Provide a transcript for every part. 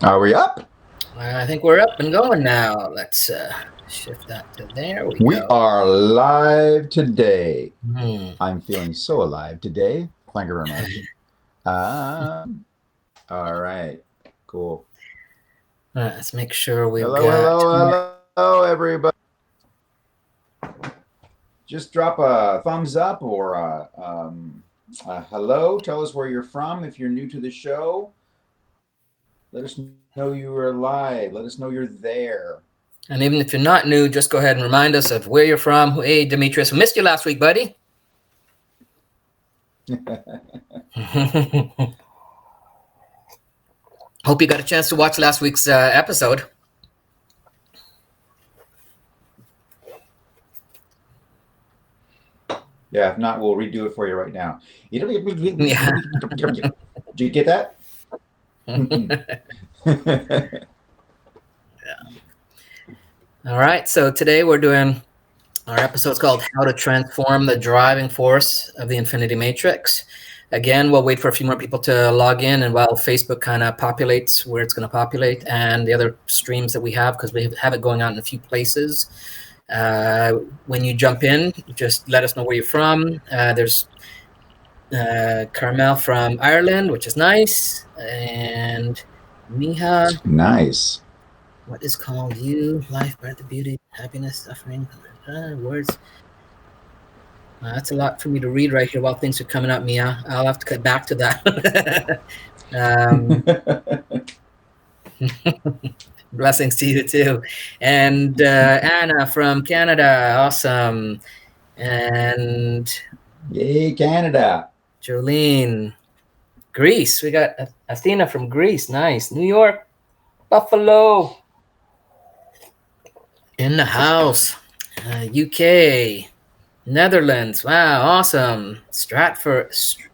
Are we up? I think we're up and going now. Let's shift that to there we We go. are live today. Hmm. I'm feeling so alive today. Thank you very much. All right. Cool. Let's make sure we've Hello, got hello, everybody. Just drop a thumbs up or a hello. Tell us where you're from. If you're new to the show, let us know you are live. Let us know you're there. and even if you're not new, just go ahead and remind us of where you're from. Hey, Demetrius, we missed you last week, buddy. Hope you got a chance to watch last week's episode. Yeah, if not, we'll redo it for you right now. Yeah. Did you get that? All right. So today we're doing our episode's called How to Transform the Driving Force of the Infinity Matrix. Again, we'll wait for a few more people to log in, and while Facebook kind of populates where it's going to populate and the other streams that we have, because we have it going on in a few places. When you jump in, just let us know where you're from. There's Carmel from Ireland, which is nice, and Miha, Nice. what is called you? Life, breath, beauty, happiness, suffering, words. That's a lot for me to read right here while things are coming up, Mia. I'll have to cut back to that. um, blessings to you too. And Anna from Canada, awesome. And Yay, Canada. Jolene, Greece. We got Athena from Greece, nice. New York, Buffalo, in the house. UK, Netherlands, wow, awesome. Staffordshire.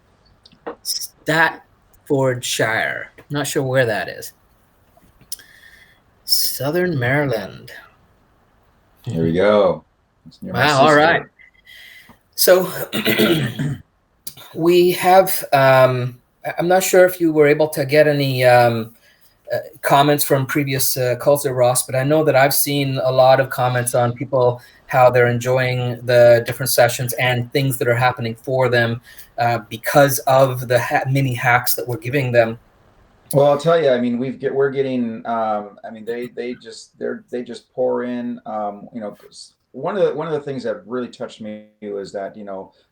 Not sure where that is. Southern Maryland. There we go. It's near my Wow, all right. sister. So we have, I'm not sure if you were able to get any comments from previous calls there, Ross, but I know that I've seen a lot of comments on people how they're enjoying the different sessions and things that are happening for them because of the mini hacks that we're giving them. Well, I'll tell you. I mean, we're getting. I mean, they just pour in. 'Cause one of the things that really touched me was that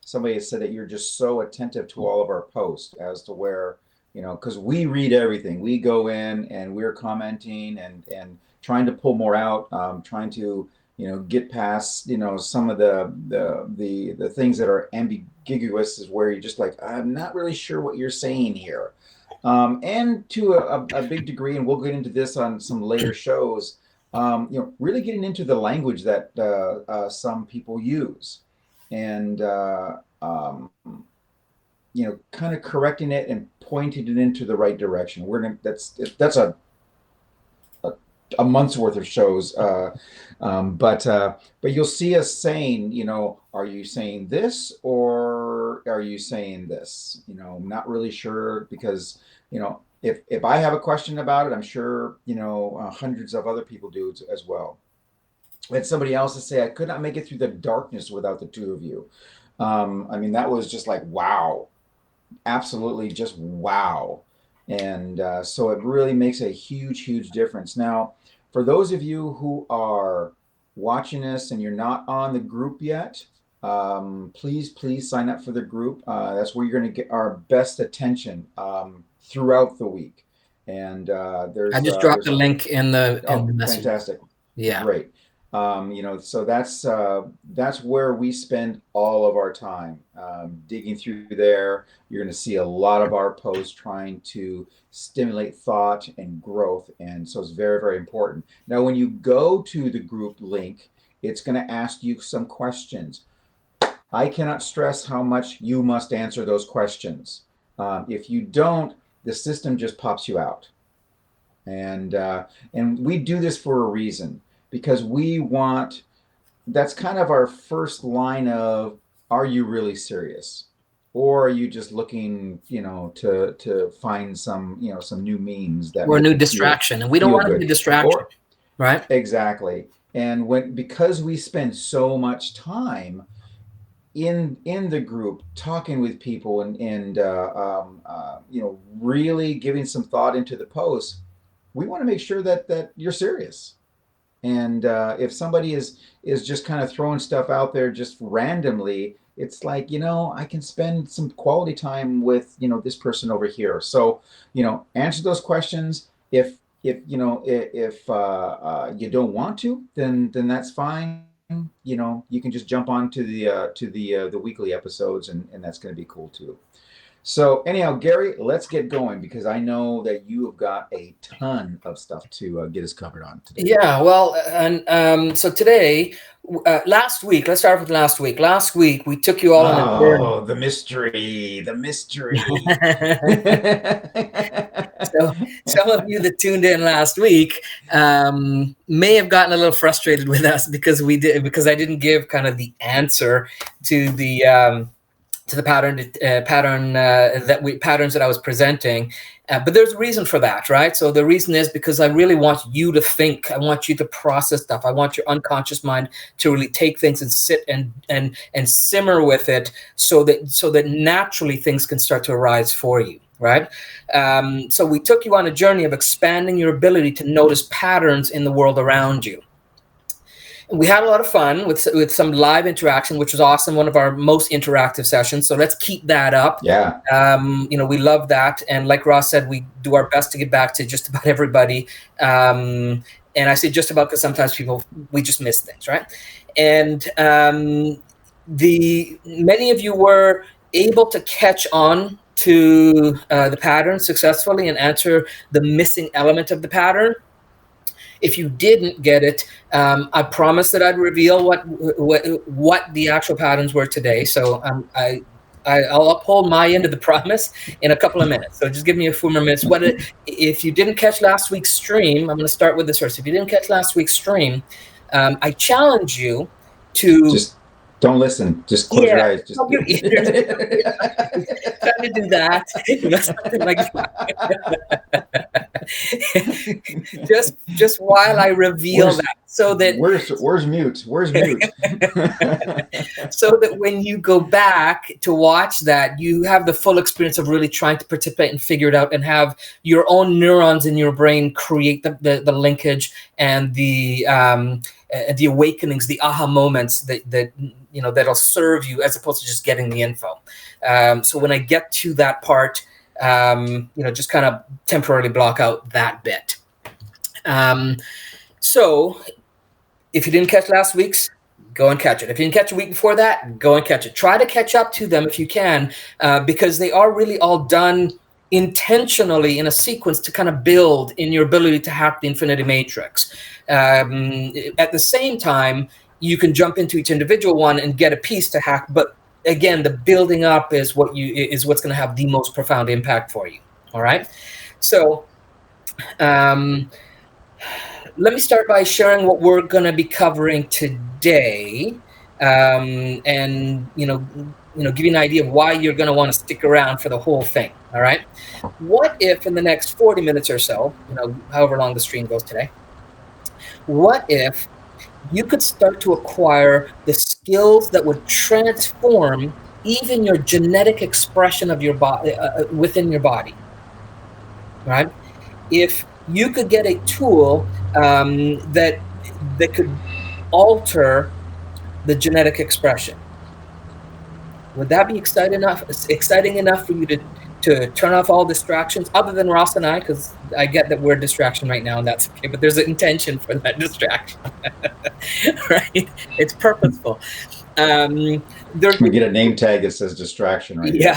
somebody said that you're just so attentive to all of our posts as to where because we read everything. We go in and we're commenting and trying to pull more out. Trying to get past some of the things that are ambiguous is where you're just like, I'm not really sure what you're saying here. And to a big degree, and we'll get into this on some later shows, really getting into the language that some people use, and kind of correcting it and pointing it into the right direction. We're gonna that's a, a month's worth of shows, but you'll see us saying, are you saying this or are you saying this? I'm not really sure because if I have a question about it, I'm sure hundreds of other people do as well. I had somebody else to say I could not make it through the darkness without the two of you. I mean, that was just like wow, absolutely just wow. And so it really makes a huge difference. Now, for those of you who are watching this and you're not on the group yet, please sign up for the group. That's where you're going to get our best attention throughout the week. And I there's just dropped there's the link in the message. fantastic, Yeah. great. So that's where we spend all of our time digging through there. You're going to see a lot of our posts trying to stimulate thought and growth, and so it's very important. Now, when you go to the group link, it's going to ask you some questions. I cannot stress how much you must answer those questions. If you don't, the system just pops you out. And we do this for a reason because we want that's kind of our first line of are you really serious? or are you just looking, to find some, some new memes that Or a make new you feel distraction, and we don't feel want to be a good? distraction, Or right? exactly. And because we spend so much time in the group talking with people, and really giving some thought into the post, we want to make sure that you're serious. And if somebody is just kind of throwing stuff out there just randomly, it's like, I can spend some quality time with, this person over here. So, answer those questions. If you don't want to, then that's fine. You can just jump on to the weekly episodes, and that's going to be cool too. So anyhow, Gary, let's get going because I know that you have got a ton of stuff to get us covered on today. Yeah, well, and so today, last week, let's start with last week. Last week, we took you all on a journey. Oh, the mystery, the mystery. So some of you that tuned in last week may have gotten a little frustrated with us because I didn't give kind of the answer to the patterns that I was presenting. But there's a reason for that, right? So the reason is because I really want you to think. I want you to process stuff. I want your unconscious mind to really take things and sit and simmer with it, so that naturally things can start to arise for you, right? So we took you on a journey of expanding your ability to notice patterns in the world around you. We had a lot of fun with some live interaction, which was awesome. One of our most interactive sessions. So let's keep that up. Yeah. We love that. And like Ross said, we do our best to get back to just about everybody. And I say just about because sometimes we just miss things, right? And many of you were able to catch on to the pattern successfully and answer the missing element of the pattern. If you didn't get it, I promised that I'd reveal what the actual patterns were today. So I'll uphold my end of the promise in a couple of minutes. So just give me a few more minutes. If you didn't catch last week's stream, I'm going to start with this first. If you didn't catch last week's stream, I challenge you to Just don't listen. Just close your eyes. Just plug your ears. Try to do that. Something like that. just while I reveal that, so that where's mute? Where's mute? so that when you go back to watch that, you have the full experience of really trying to participate and figure it out, and have your own neurons in your brain create the linkage and the awakenings, the aha moments that'll serve you, as opposed to just getting the info. So when I get to that part, just kind of temporarily block out that bit. So if you didn't catch last week's, go and catch it. If you didn't catch a week before that, go and catch it. Try to catch up to them if you can, because they are really all done intentionally in a sequence to kind of build in your ability to hack the infinity matrix. At the same time, you can jump into each individual one and get a piece to hack, but again, the building up is what's going to have the most profound impact for you. All right. So let me start by sharing what we're going to be covering today, and give you an idea of why you're going to want to stick around for the whole thing. All right. What if in the next 40 minutes or so, however long the stream goes today, what if you could start to acquire the skills that would transform even your genetic expression of your body within your body, right? If you could get a tool that could alter the genetic expression, would that be exciting enough for you to turn off all distractions, other than Ross and I, because I get that we're a distraction right now, and that's okay, but there's an intention for that distraction. Right? It's purposeful. We get a name tag that says distraction right here.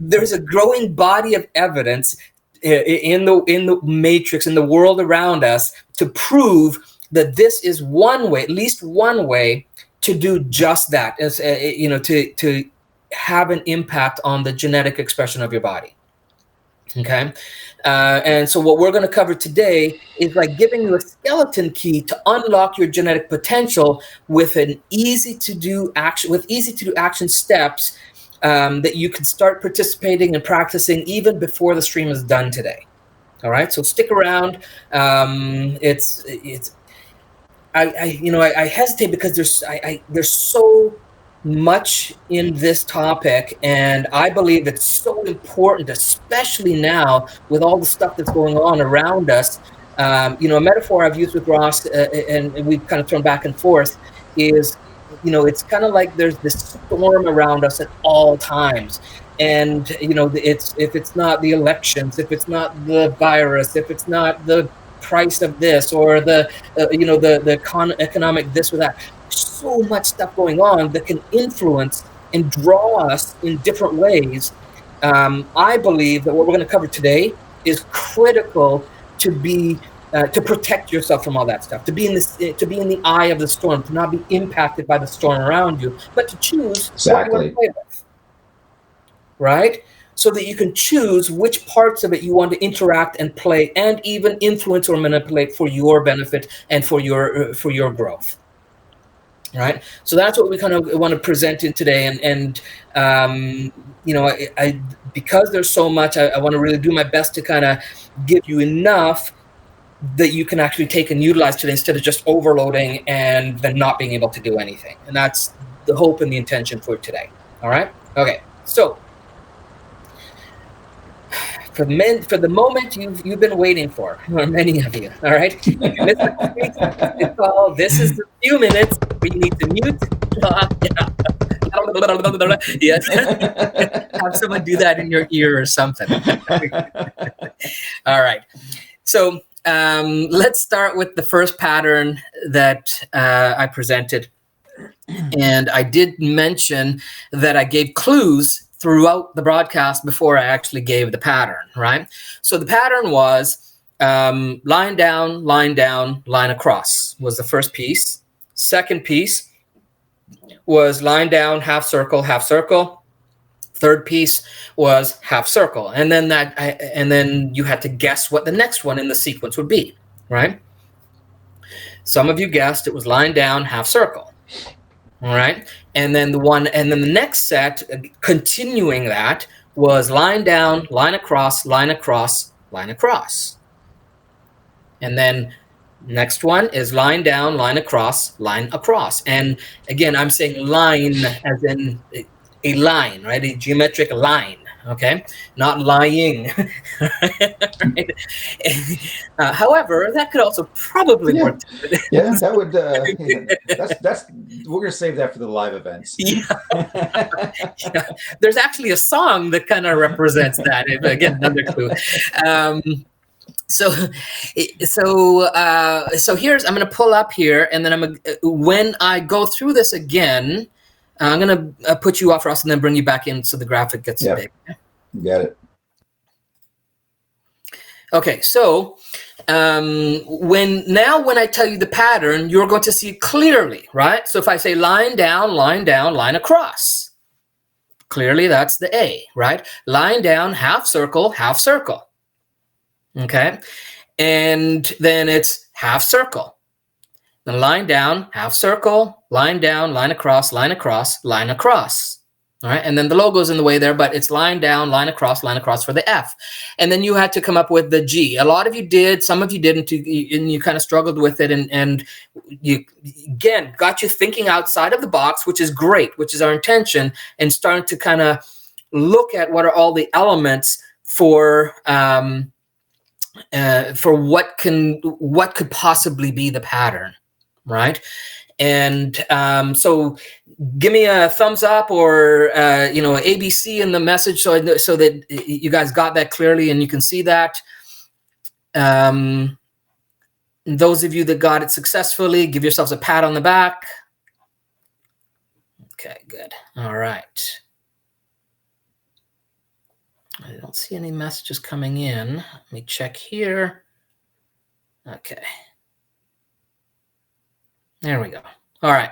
There's a growing body of evidence in the matrix, in the world around us, to prove that this is one way, at least one way, to do just that, as to have an impact on the genetic expression of your body. Okay. And so what we're going to cover today is like giving you a skeleton key to unlock your genetic potential with an easy to do action steps that you can start participating and practicing even before the stream is done today. All right. So stick around. It's I hesitate because there's so much in this topic, and I believe it's so important, especially now with all the stuff that's going on around us. A metaphor I've used with Ross, and we've kind of thrown back and forth, is it's kind of like there's this storm around us at all times. And it's if it's not the elections, if it's not the virus, if it's not the price of this or the economic this or that. So much stuff going on that can influence and draw us in different ways. I believe that what we're going to cover today is critical to be to protect yourself from all that stuff, to be in the eye of the storm, to not be impacted by the storm around you, but to choose what you want to play with, right? So that you can choose which parts of it you want to interact and play and even influence or manipulate for your benefit and for your growth. Right. So that's what we kind of want to present in today. And I because there's so much, I want to really do my best to kind of give you enough that you can actually take and utilize today instead of just overloading and then not being able to do anything. And that's the hope and the intention for today. All right. Okay. So for the moment you've been waiting for, or many of you, all right? If you missed last week's call, this is the few minutes where you need to mute, yes, have someone do that in your ear or something. All right, so let's start with the first pattern that I presented. And I did mention that I gave clues throughout the broadcast before I actually gave the pattern, right? So the pattern was line down, line across was the first piece. Second piece was line down, half circle, half circle. Third piece was half circle. And then you had to guess what the next one in the sequence would be, right? Some of you guessed it was line down, half circle. All right. And then the next set, continuing that, was line down, line across, line across, line across. And then next one is line down, line across, line across. And again, I'm saying line as in a line, right? A geometric line. Okay, not lying. Right? However, that could also probably work. Yeah, that would. That's. We're gonna save that for the live events. Yeah. Yeah. There's actually a song that kind of represents that. Again, another clue. So here's, I'm going to pull up here, and then when I go through this again, I'm going to put you off, Ross, and then bring you back in so the graphic gets big. You got it. Okay, so when I tell you the pattern, you're going to see it clearly, right? So if I say line down, line across, clearly that's the A, right? Line down, half circle, half circle. Okay, and then it's half circle. Then line down, half circle, line down, line across, line across, line across. All right, and then the logo's in the way there, but it's line down, line across for the F. And then you had to come up with the G. A lot of you did, some of you didn't, and you kind of struggled with it, and you, again, got you thinking outside of the box, which is great, which is our intention, and starting to kind of look at what are all the elements for what could possibly be the pattern, right? And so give me a thumbs up or ABC in the message so that you guys got that clearly and you can see that. Those of you that got it successfully, give yourselves a pat on the back. Okay, good. All right. I don't see any messages coming in. Let me check here. Okay. There we go. All right.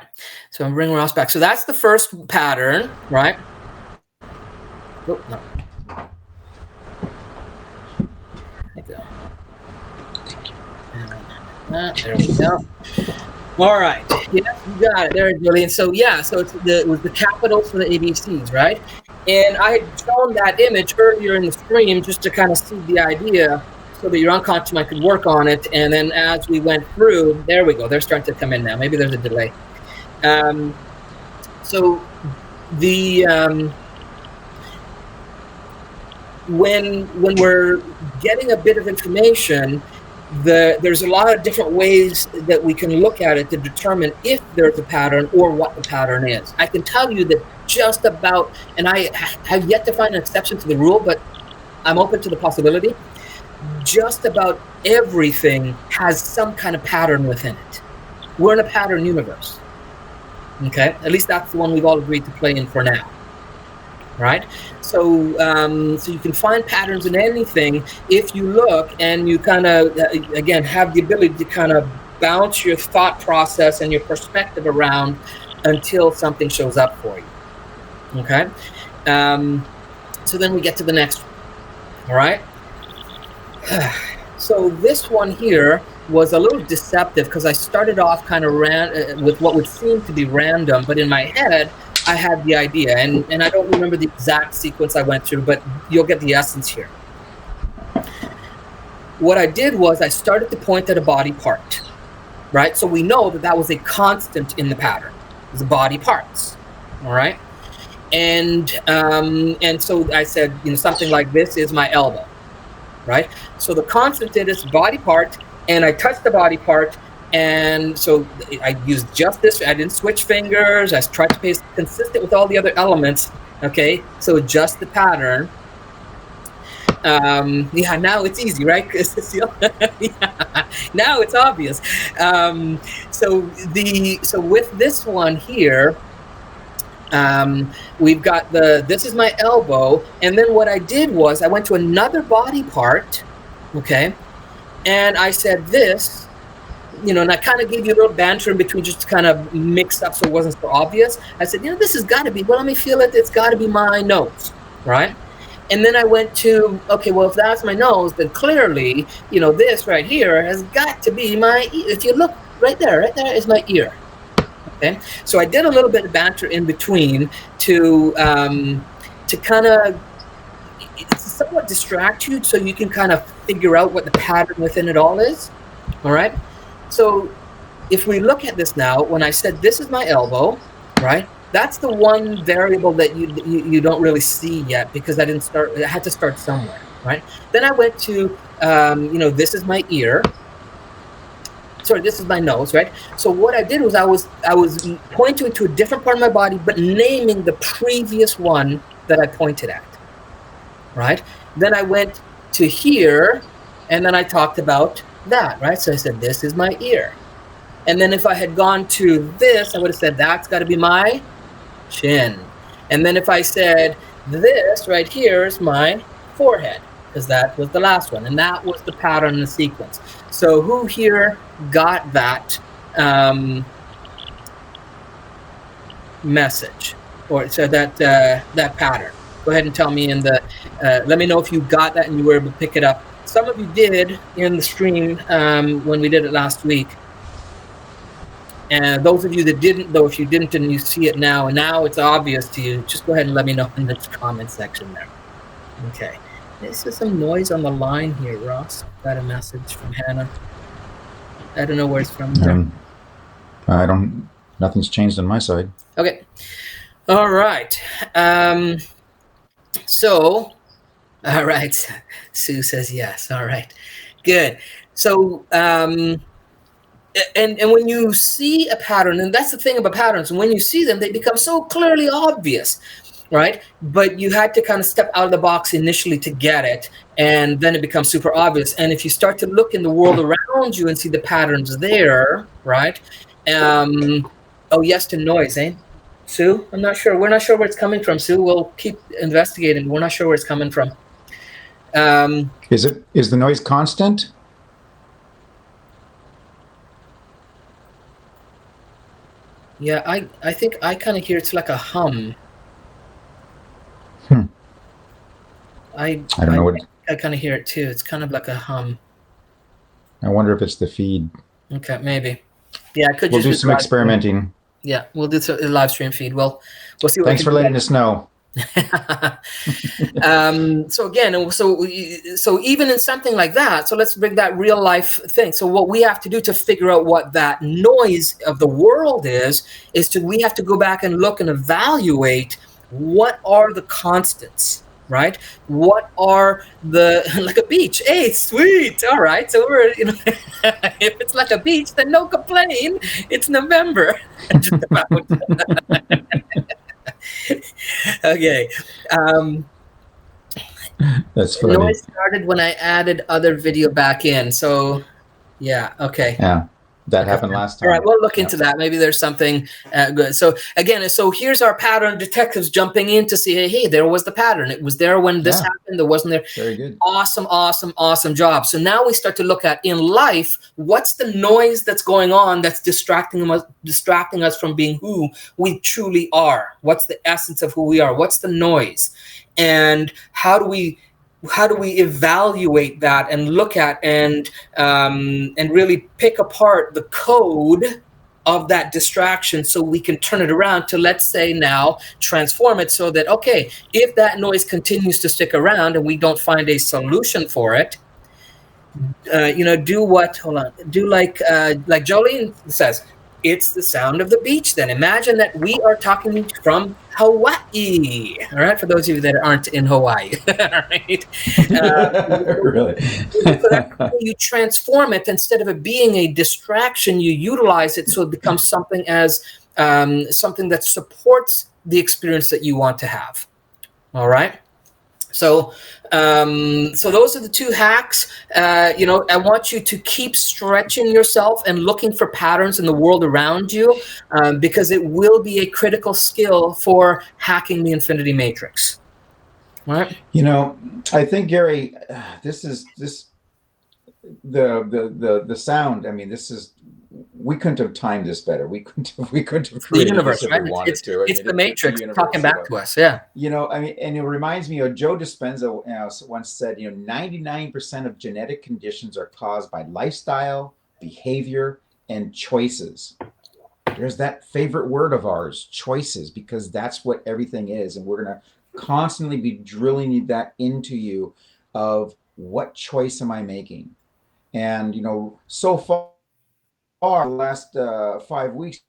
So I'm bringing Ross back. So that's the first pattern, right? Oh, no. There we go. All right. Yes, you got it. There, Julian. So yeah, so it was the capitals for the ABCs, right? And I had shown that image earlier in the stream just to kind of see the idea so that your unconscious mind could work on it. And then as we went through, there we go. They're starting to come in now. Maybe there's a delay. So the when we're getting a bit of information, there's a lot of different ways that we can look at it to determine if there's a pattern or what the pattern is. I can tell you that just about, and I have yet to find an exception to the rule, but I'm open to the possibility, just about everything has some kind of pattern within it. We're in a pattern universe. Okay, at least that's the one we've all agreed to play in for now. Right? So you can find patterns in anything if you look and you kind of, again, have the ability to kind of bounce your thought process and your perspective around until something shows up for you. Okay? So then we get to the next one. All right? So this one here was a little deceptive because I started off kind of with what would seem to be random, but in my head, I had the idea, and I don't remember the exact sequence I went through, but you'll get the essence here. What I did was I started to point at a body part, right? So we know that was a constant in the pattern. It was the body parts, all right? And so I said, something like this is my elbow, right? So the constant in this body part, and I touched the body part, and so I used just this. I didn't switch fingers. I tried to be consistent with all the other elements. Okay, so just the pattern. Yeah, now it's easy, right? Yeah, now it's obvious. So with this one here, we've got this is my elbow, and then what I did was I went to another body part, okay, and I said this. And I kind of gave you a little banter in between just to kind of mix up so it wasn't so obvious. I said, this has got to be, well, let me feel it. It's got to be my nose, right? And then I went to, okay, well, if that's my nose, then clearly, this right here has got to be my, if you look right there is my ear, okay? So I did a little bit of banter in between to kind of somewhat distract you so you can kind of figure out what the pattern within it all is, all right? So if we look at this now, when I said this is my elbow, right? That's the one variable that you don't really see yet because I had to start somewhere, right? Then I went to, this is my ear. Sorry, this is my nose, right? So what I did was I was pointing to a different part of my body, but naming the previous one that I pointed at, right? Then I went to here, and then I talked about that, right? So I said, this is my ear. And then if I had gone to this, I would have said, that's got to be my chin. And then if I said, this right here is my forehead, because that was the last one. And that was the pattern in the sequence. So who here got that message? Or so that pattern? Go ahead and tell me let me know if you got that and you were able to pick it up. Some of you did in the stream when we did it last week. And those of you that didn't, though, if you didn't and you see it now, and now it's obvious to you, just go ahead and let me know in the comment section there. Okay. This is some noise on the line here, Ross. Got a message from Hannah. I don't know where it's from. Nothing's changed on my side. Okay. All right. All right. Sue says yes. All right. Good. So, and when you see a pattern, and that's the thing about patterns, when you see them, they become so clearly obvious, right? But you had to kind of step out of the box initially to get it, and then it becomes super obvious. And if you start to look in the world around you and see the patterns there, right? Oh, yes to noise, eh? Sue, I'm not sure. We're not sure where it's coming from, Sue. We'll keep investigating. We're not sure where it's coming from. Is the noise constant? Yeah, I think I kind of hear it's like a hum. I don't know what. I kind of hear it too. It's kind of like a hum. I wonder if it's the feed. Okay, maybe. Yeah, I could We'll just do do the some live stream. experimenting. Yeah, we'll do a live stream feed. We'll see what we Thanks can for do letting us know. there. So again, so even in something like that, so let's bring that real life thing. So what we have to do to figure out what that noise of the world is to we have to go back and look and evaluate what are the constants, right? What are the like a beach? Hey, sweet. All right. So we're if it's like a beach, then no complain. It's November. Just about. Okay. Um, That's The funny. noise started when I added other video back in. So yeah, okay. Yeah, that Okay. happened last All right, time. we'll look Yeah, into that. Maybe there's something good. So again, so here's our pattern detectives jumping in to see, hey, there was the pattern. It was there when this yeah, happened. There wasn't there. very good. Awesome, awesome, awesome job. So now we start to look at in life, what's the noise that's going on that's distracting us from being who we truly are? What's the essence of who we are? What's the noise? And how do we evaluate that and look at and really pick apart the code of that distraction so we can turn it around to, let's say, now transform it so that, okay, if that noise continues to stick around and we don't find a solution for it, do what? Hold on. Do like Jolene says. It's the sound of the beach. Then imagine that we are talking from Hawaii. All right, for those of you that aren't in Hawaii. All right. Really. So that's how you transform it. Instead of it being a distraction, you utilize it so it becomes something as something that supports the experience that you want to have. All right. So those are the two hacks. I want you to keep stretching yourself and looking for patterns in the world around you, because it will be a critical skill for hacking the infinity matrix. All right. I think, Gary, this is the sound. I mean, this is we couldn't have timed this better. We couldn't have It's the created this universe, if right? we It's wanted to. I it's mean, the it's the matrix talking universe. back to us. Yeah. I mean, and it reminds me of Joe Dispenza, once said, 99% of genetic conditions are caused by lifestyle, behavior, and choices. There's that favorite word of ours, choices, because that's what everything is. And we're going to constantly be drilling that into you of what choice am I making? And, so far, the last 5 weeks,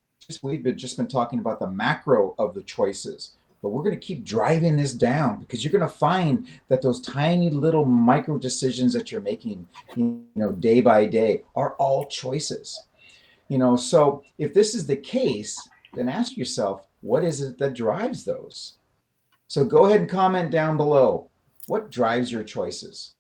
we've just been talking about the macro of the choices. But we're going to keep driving this down because you're going to find that those tiny little micro decisions that you're making, day by day are all choices. So if this is the case, then ask yourself, what is it that drives those? So go ahead and comment down below. What drives your choices?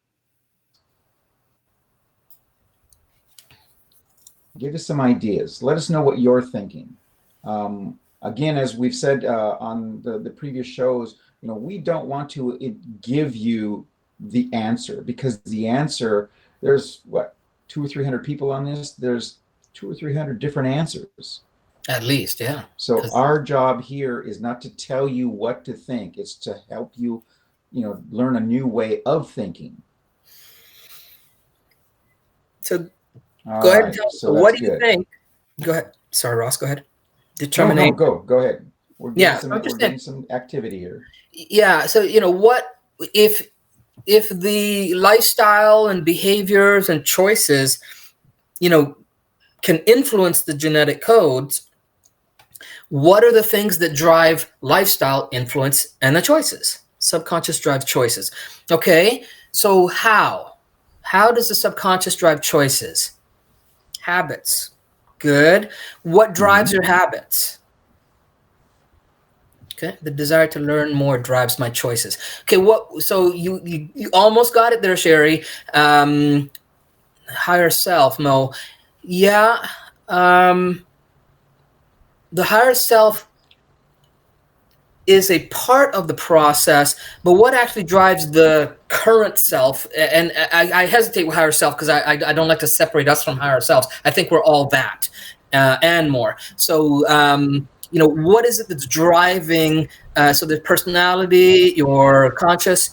Give us some ideas. Let us know what you're thinking. Again, as we've said on the previous shows, we don't want to give you the answer, because the answer, there's what, 200 or 300 people on this. There's 200 or 300 different answers. At least, yeah. So our job here is not to tell you what to think. It's to help you, learn a new way of thinking. So All go ahead and right. tell us. So So that's what do you good. think? Go ahead. Sorry, Ross. Go ahead. No, Determination. go ahead. We're getting Yeah. some So I'm we're just saying. getting some activity here. Yeah. So what if the lifestyle and behaviors and choices, can influence the genetic codes? What are the things that drive lifestyle, influence, and the choices? Subconscious drive choices. Okay. So how? How does the subconscious drive choices? Habits. Good. What drives your habits? Okay. The desire to learn more drives my choices. Okay. So you almost got it there, Sherry. Higher self. No. Yeah. The higher self is a part of the process, but what actually drives the current self? And I hesitate with higher self because I don't like to separate us from higher selves. I think we're all that and more. So what is it that's driving? So the personality, your conscious,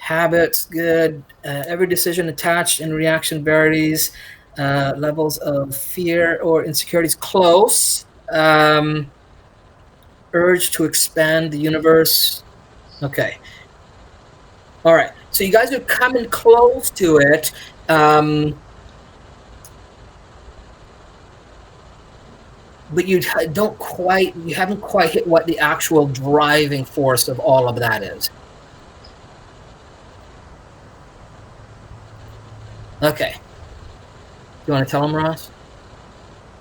Habits, good. Every decision attached and reaction varies. Levels of fear or insecurities, close. Urge to expand the universe. Okay. All right. So you guys are coming close to it. Um, but you haven't quite hit what the actual driving force of all of that is. Okay. You want to tell them, Ross?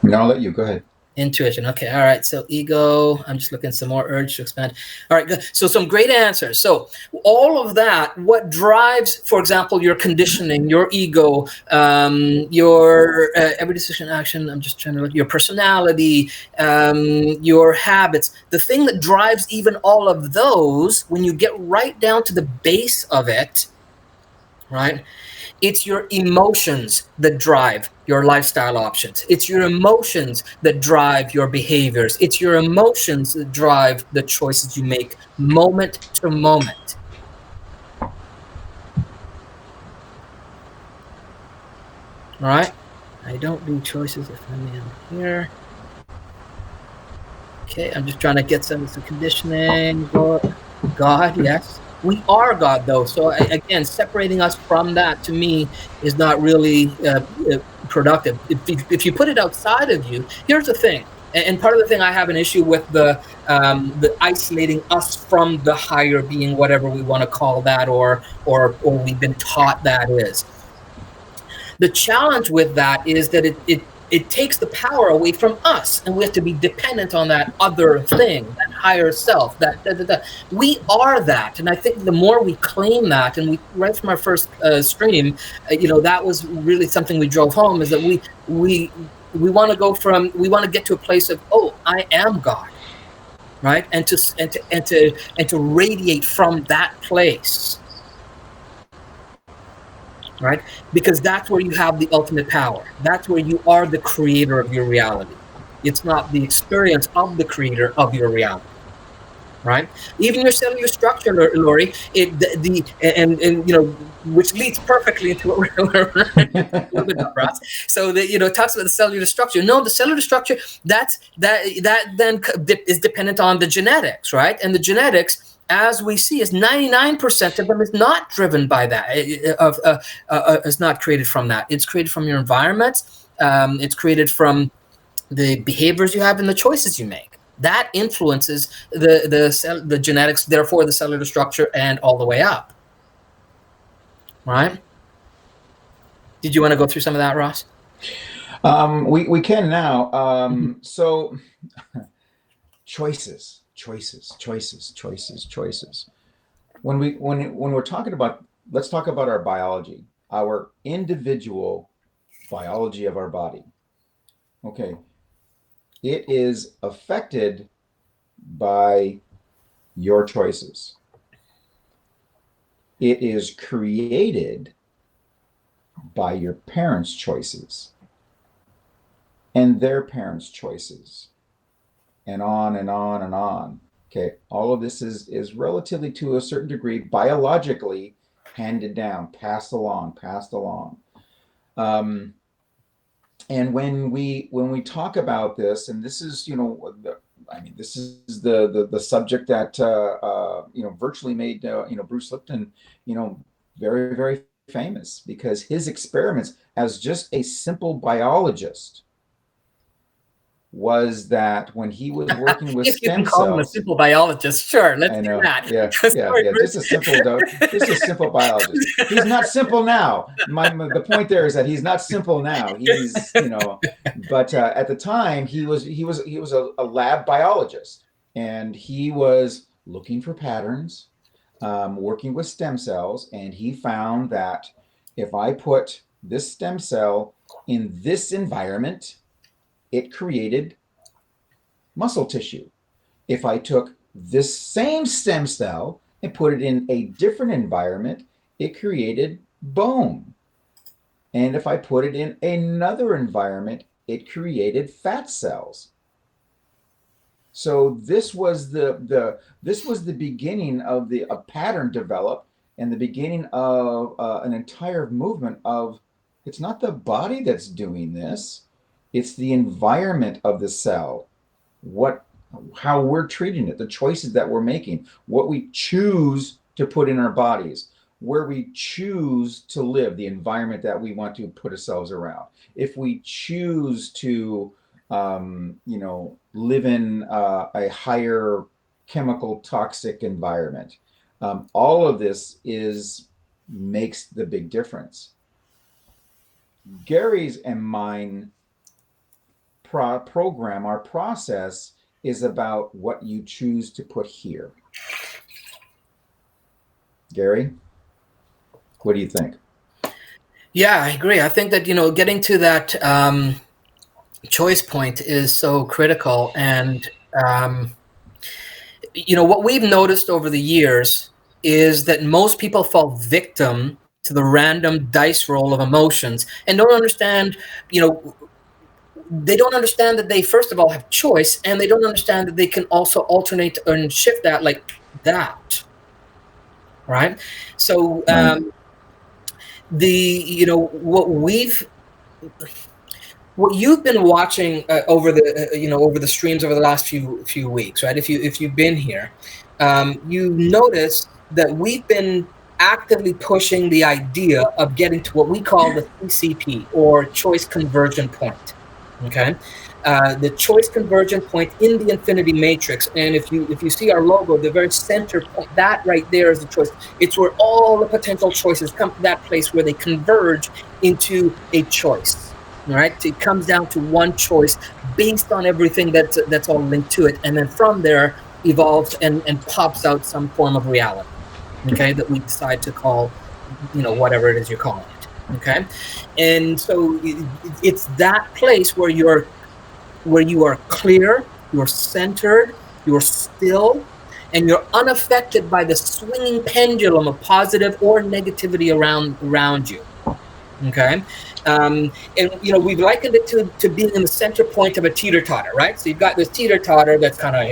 No, I'll let you go ahead. Intuition. Okay. All right. So ego. I'm just looking some more urge to expand. All right. Good. So some great answers. So all of that, what drives, for example, your conditioning, your ego, your every decision, action. I'm just trying to look. Your personality, your habits. The thing that drives even all of those, when you get right down to the base of it, right? It's your emotions that drive your lifestyle options. It's your emotions that drive your behaviors. It's your emotions that drive the choices you make moment to moment. All right. I don't do choices if I'm in here. Okay. I'm just trying to get some conditioning. God, yes. We are God, though. So again, separating us from that to me is not really productive. If you put it outside of you, here's the thing, and part of the thing I have an issue with the isolating us from the higher being, whatever we want to call that, or we've been taught that is. The challenge with that is that it takes the power away from us, and we have to be dependent on that other thing, that higher self. We are that, and I think the more we claim that, and we right from our first stream, that was really something we drove home, is that we want to we want to get to a place of, oh, I am God, right, and to radiate from that place. Right? Because that's where you have the ultimate power. That's where you are the creator of your reality. It's not the experience of the creator of your reality. Right? Even your cellular structure, Lori, which leads perfectly into what we're talking about, Ross. So that it talks about the cellular structure. No, the cellular structure that then is dependent on the genetics, right? And the genetics, as we see, is 99% of them is not driven by that. Is not created from that. It's created from your environment. It's created from the behaviors you have and the choices you make. That influences the genetics, therefore the cellular structure, and all the way up. Right? Did you want to go through some of that, Ross? We can now. So choices. When we're talking about, let's talk about our biology, our individual biology of our body. Okay, it is affected by your choices. It is created by your parents' choices and their parents' choices, and on and on and on. Okay, all of this is relatively, to a certain degree, biologically handed down, passed along. Um, and when we talk about this, and this is this is the subject that virtually made Bruce Lipton very, very famous, because his experiments as just a simple biologist was that when he was working with If you can stem call him a cells. simple biologist, sure, let's I do know. that. Yeah, yeah, Sorry, yeah. Bruce. Just a simple biologist. He's not simple now. The point there is that he's not simple now. But at the time he was a lab biologist, and he was looking for patterns, working with stem cells, and he found that if I put this stem cell in this environment, it created muscle tissue. If I took this same stem cell and put it in a different environment, it created bone. And if I put it in another environment, it created fat cells. So this was the beginning of a pattern developed and the beginning of an entire movement of it's not the body that's doing this, it's the environment of the cell, what how we're treating it, the choices that we're making, what we choose to put in our bodies, where we choose to live, the environment that we want to put ourselves around. If we choose to, live in a higher chemical toxic environment, all of this is makes the big difference. Gary's and mine program, our process is about what you choose to put here. Gary, what do you think? Yeah, I agree. I think that, getting to that choice point is so critical. And, what we've noticed over the years is that most people fall victim to the random dice roll of emotions and don't understand, they don't understand that they, first of all, have choice, and they don't understand that they can also alternate and shift that like that. Right. So, Right. what you've been watching over the streams over the last few weeks, right? If you've been here, you notice that we've been actively pushing the idea of getting to what we call the CCP, or choice conversion point. Okay, the choice conversion point in the infinity matrix. And if you see our logo, the very center point, that right there is the choice. It's where all the potential choices come to that place where they converge into a choice. All right, it comes down to one choice based on everything that's all linked to it, and then from there evolves and pops out some form of reality. Okay, that we decide to call, whatever it is you're calling it. Okay, and so it's that place where you are clear, you're centered, you're still, and you're unaffected by the swinging pendulum of positive or negativity around you. Okay, and we've likened it to being in the center point of a teeter-totter, right? So you've got this teeter-totter that's kind of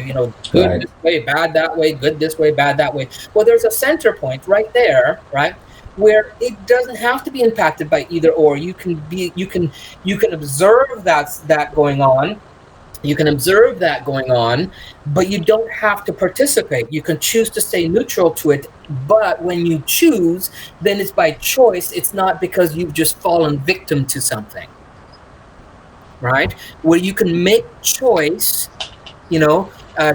good Right. this way, bad that way, good this way, bad that way. Well, there's a center point right there, right, where it doesn't have to be impacted by either or. You can observe that going on. You can observe that going on, but you don't have to participate. You can choose to stay neutral to it. But when you choose, then it's by choice. It's not because you've just fallen victim to something, right? Where you can make choice,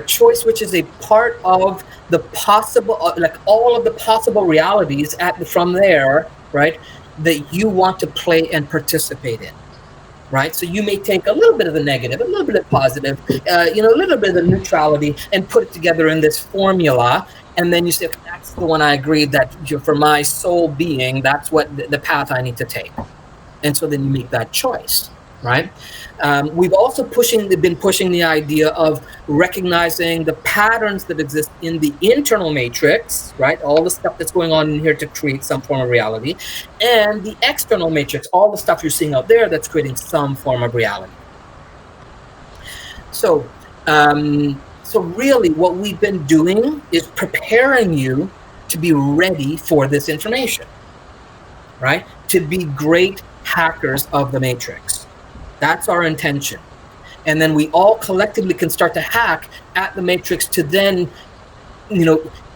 choice, which is a part of the possible, like all of the possible realities from there, right? That you want to play and participate in. Right, so you may take a little bit of the negative, a little bit of positive, a little bit of the neutrality, and put it together in this formula. And then you say, okay, that's the one I agree that for my soul being, that's what the path I need to take. And so then you make that choice, right? We've also been pushing the idea of recognizing the patterns that exist in the internal matrix, right? All the stuff that's going on in here to create some form of reality, and the external matrix, all the stuff you're seeing out there that's creating some form of reality. So, really what we've been doing is preparing you to be ready for this information, right? To be great hackers of the matrix. That's our intention. And then we all collectively can start to hack at the matrix to then,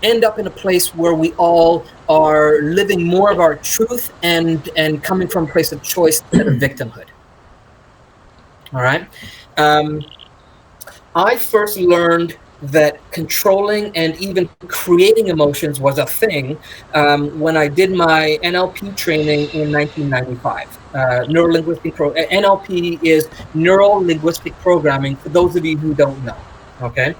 end up in a place where we all are living more of our truth and coming from a place of choice instead of victimhood. All right. I first learned that controlling and even creating emotions was a thing when I did my NLP training in 1995. NLP is Neuro Linguistic Programming, for those of you who don't know. Okay,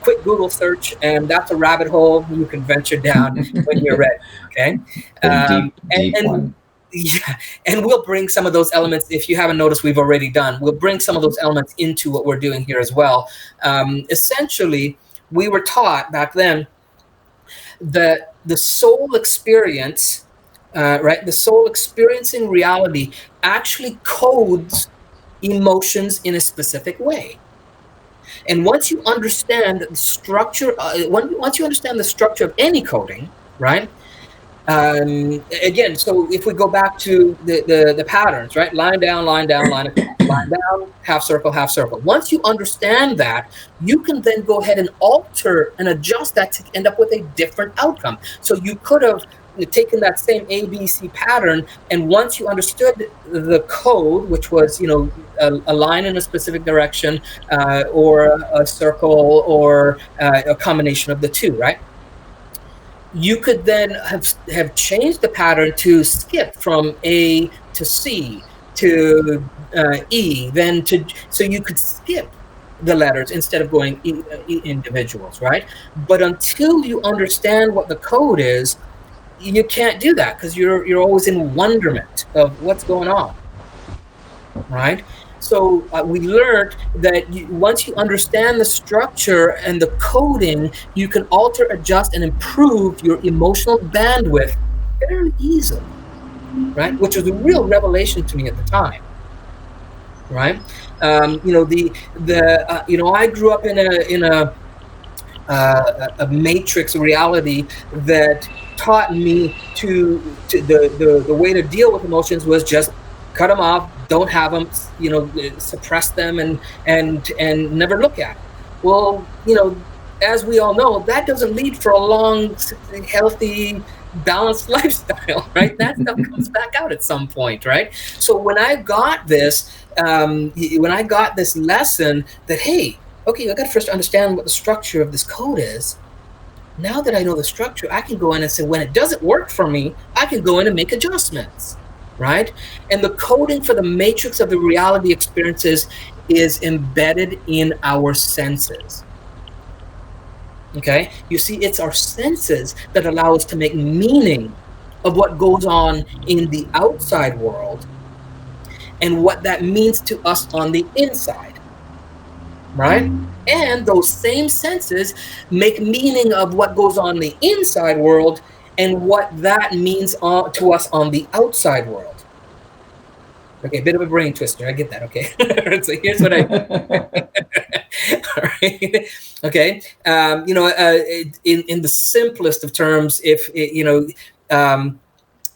quick Google search, and that's a rabbit hole you can venture down when you're ready. Okay, The deep one. yeah, and we'll bring some of those elements. If you haven't noticed, we've already done. We'll bring some of those elements into what we're doing here as well. Essentially, we were taught back then that the soul experience, right, the soul experiencing reality actually codes emotions in a specific way. And once you understand the structure, once you understand the structure of any coding, right, Again, so if we go back to the patterns, right? Line across, line down, half circle. Once you understand that, you can then go ahead and alter and adjust that to end up with a different outcome. So you could have taken that same ABC pattern, and once you understood the code, which was, a line in a specific direction, or a circle, or a combination of the two, right? You could then have changed the pattern to skip from A to C to E, then to, so you could skip the letters instead of going individuals, right? But until you understand what the code is, you can't do that, because you're always in wonderment of what's going on, right? So we learned that once you understand the structure and the coding, you can alter, adjust, and improve your emotional bandwidth fairly easily, right? Which was a real revelation to me at the time, right? I grew up in a matrix reality that taught me to the way to deal with emotions was just cut them off, don't have them, suppress them, and never look at them. Well, as we all know, that doesn't lead for a long, healthy, balanced lifestyle, right? That stuff comes back out at some point, right? So when I got this lesson that, hey, okay, I got to first understand what the structure of this code is. Now that I know the structure, I can go in and say, when it doesn't work for me, I can go in and make adjustments, right? And the coding for the matrix of the reality experiences is embedded in our senses. Okay? You see, it's our senses that allow us to make meaning of what goes on in the outside world and what that means to us on the inside. Right? And those same senses make meaning of what goes on in the inside world and what that means to us on the outside world. Okay, a bit of a brain twister. I get that. Okay, so here's what I. All right. Okay. In the simplest of terms, if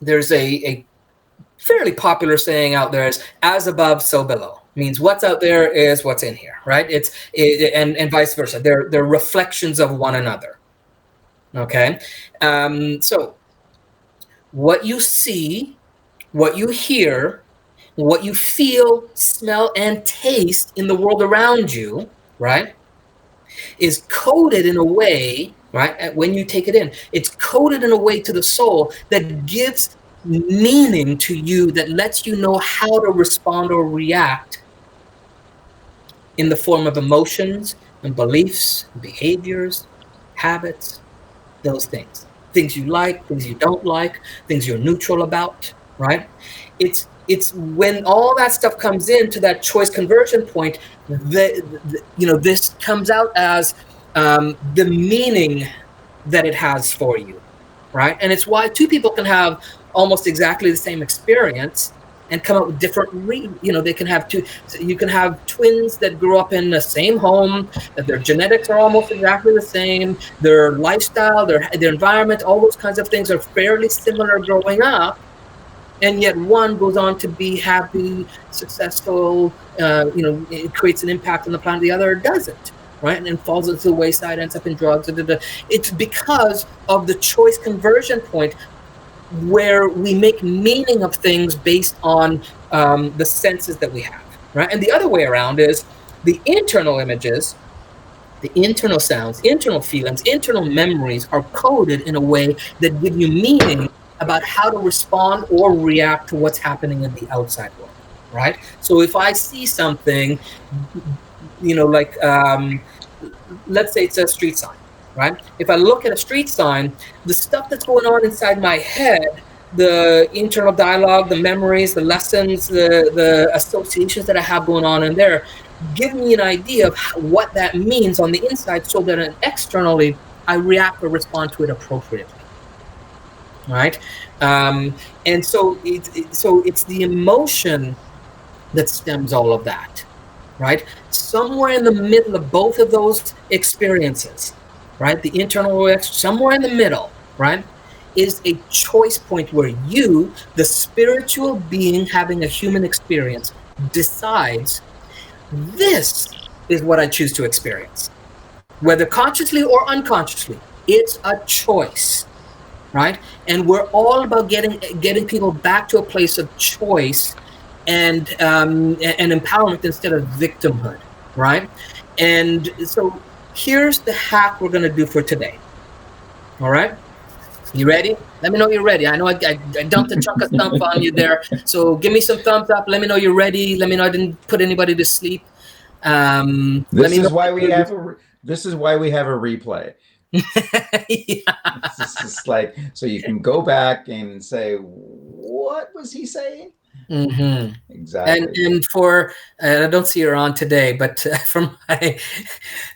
there's a fairly popular saying out there is "as above, so below." Means what's out there is what's in here, right? And vice versa. They're reflections of one another. Okay, so what you see, what you hear, what you feel, smell, and taste in the world around you, right, is coded in a way, right? When you take it in, it's coded in a way to the soul that gives meaning to you, that lets you know how to respond or react in the form of emotions and beliefs, behaviors, habits, those things you like, things you don't like, things you're neutral about, right? It's when all that stuff comes into that choice conversion point, this comes out as the meaning that it has for you, right? And it's why two people can have almost exactly the same experience and come up with different, they can have you can have twins that grew up in the same home, that their genetics are almost exactly the same, their lifestyle, their environment, all those kinds of things are fairly similar growing up, and yet one goes on to be happy, successful, it creates an impact on the planet, the other doesn't, right? And then falls into the wayside, ends up in drugs. It's because of the choice conversion point, where we make meaning of things based on the senses that we have, right? And the other way around is the internal images, the internal sounds, internal feelings, internal memories are coded in a way that give you meaning about how to respond or react to what's happening in the outside world, right? So if I see something, like let's say it's a street sign, right? If I look at a street sign, the stuff that's going on inside my head, the internal dialogue, the memories, the lessons, the associations that I have going on in there, give me an idea of what that means on the inside, so that externally I react or respond to it appropriately, right? And so it's the emotion that stems all of that, right? Somewhere in the middle of both of those experiences, right? The internal, somewhere in the middle, right, is a choice point where you, the spiritual being having a human experience, decides this is what I choose to experience. Whether consciously or unconsciously, it's a choice, right? And we're all about getting people back to a place of choice and empowerment instead of victimhood, right? And so here's the hack we're going to do for today. All right, you ready? Let me know you're ready. I know I dumped a chunk of stuff on you there, so give me some thumbs up. Let me know you're ready. Let me know I didn't put anybody to sleep. Let This me know. is why we have a this is why we have a replay. Yeah. It's just like so you can go back and say, what was he saying? Mm-hmm. Exactly. And for I don't see her on today, but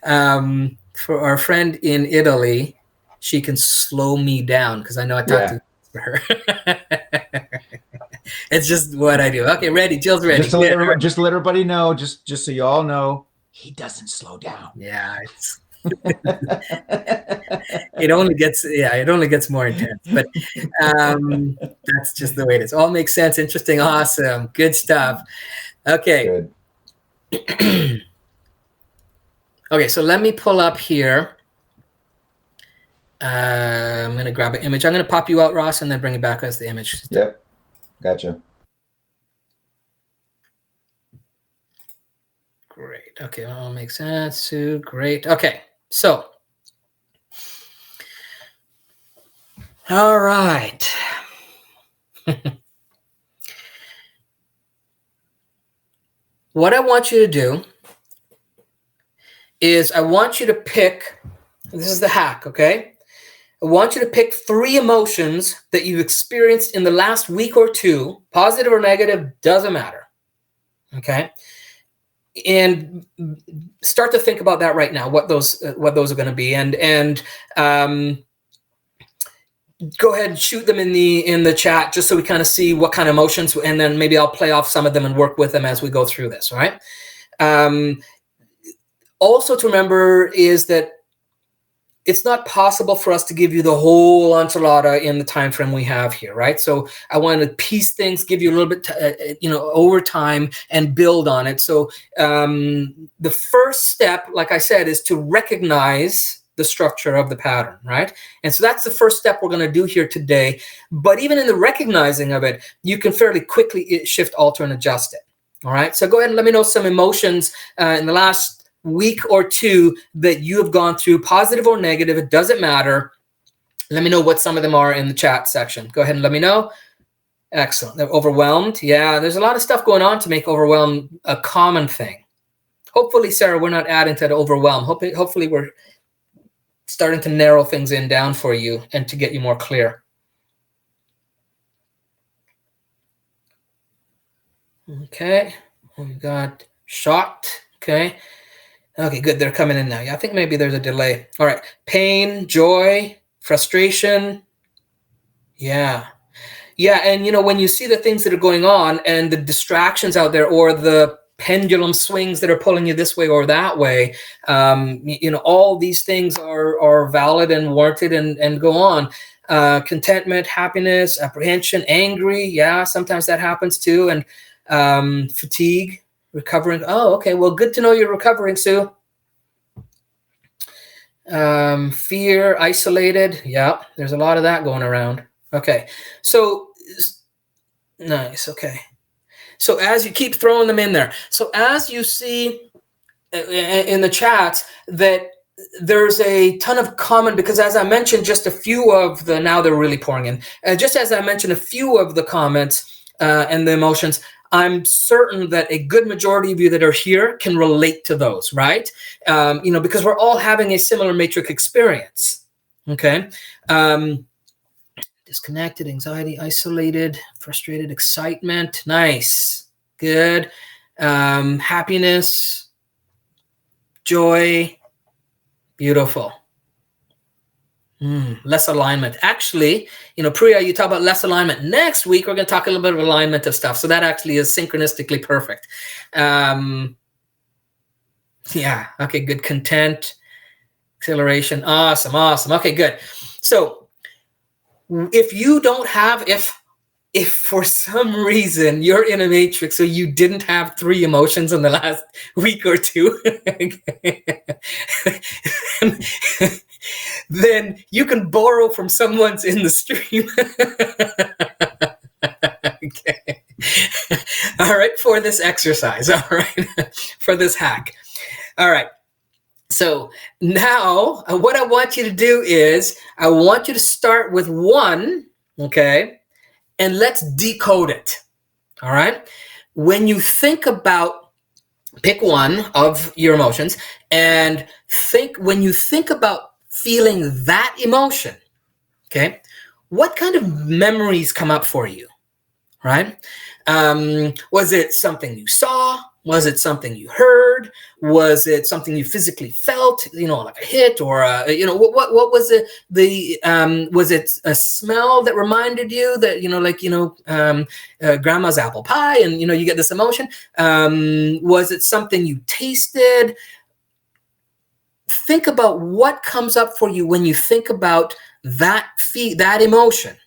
for our friend in Italy, she can slow me down because I know I talked Yeah. to her. It's just what I do. Okay, ready. Jill's ready. Just to let Good. everybody know, just so you all know, he doesn't slow down. Yeah, it only gets more intense. But that's just the way it is. All makes sense. Interesting. Awesome. Good stuff. Okay. Good. Okay. So let me pull up here. I'm going to grab an image. I'm going to pop you out, Ross, and then bring it back as the image. Yep. Gotcha. Great. Okay. All makes sense. Sue. Great. Okay. So, all right. What I want you to do is I want you to pick, this is the hack, okay? I want you to pick 3 emotions that you've experienced in the last week or 2, positive or negative, doesn't matter, okay? And start to think about that right now, what those are going to be, and go ahead and shoot them in the chat just so we kind of see what kind of emotions, and then maybe I'll play off some of them and work with them as we go through this, all right? Also to remember is that it's not possible for us to give you the whole enchilada in the time frame we have here, right? So I want to piece things, give you a little bit, over time and build on it. So the first step, like I said, is to recognize the structure of the pattern, right? And so that's the first step we're going to do here today. But even in the recognizing of it, you can fairly quickly shift, alter, and adjust it. All right. So go ahead and let me know some emotions in the last week or 2 that you have gone through, positive or negative, it doesn't matter. Let me know what some of them are in the chat section. Go ahead and let me know. Excellent. They're overwhelmed. Yeah, there's a lot of stuff going on to make overwhelm a common thing. Hopefully, Sarah, we're not adding to the overwhelm. Hopefully we're starting to narrow things down for you and to get you more clear. Okay, we've got shocked. Okay. Okay, good. They're coming in now. Yeah, I think maybe there's a delay. All right. Pain, joy, frustration. Yeah. Yeah. And, when you see the things that are going on and the distractions out there or the pendulum swings that are pulling you this way or that way, all these things are valid and warranted and go on. Contentment, happiness, apprehension, angry. Yeah, sometimes that happens too. And fatigue, recovering. Oh, okay. Well, good to know you're recovering, Sue. Fear, isolated. Yeah, there's a lot of that going around. Okay. So nice. Okay. So as you keep throwing them in there, so as you see in the chat that there's a ton of common, because as I mentioned, just a few of the, now they're really pouring in. Just as I mentioned, a few of the comments and the emotions, I'm certain that a good majority of you that are here can relate to those, right? Because we're all having a similar matrix experience. Okay. Disconnected, anxiety, isolated, frustrated, excitement. Nice. Good. Happiness, joy. Beautiful. Less alignment. Actually, Priya, you talk about less alignment. Next week, we're going to talk a little bit of alignment of stuff. So that actually is synchronistically perfect. Yeah. Okay, good. Content, acceleration. Awesome. Okay, good. So If you don't have, if for some reason you're in a matrix, so you didn't have three emotions in the last week or two, then you can borrow from someone's in the stream. Okay. All right, for this exercise. All right, for this hack. All right. So now what I want you to do is I want you to start with one, okay, and let's decode it. All right. When you think about, pick one of your emotions and when you think about feeling that emotion, okay, what kind of memories come up for you, right? Was it something you saw? Was it something you heard? Was it something you physically felt? Like a hit, or what was it? Was it a smell that reminded you that grandma's apple pie, and you get this emotion? Was it something you tasted? Think about what comes up for you when you think about that emotion.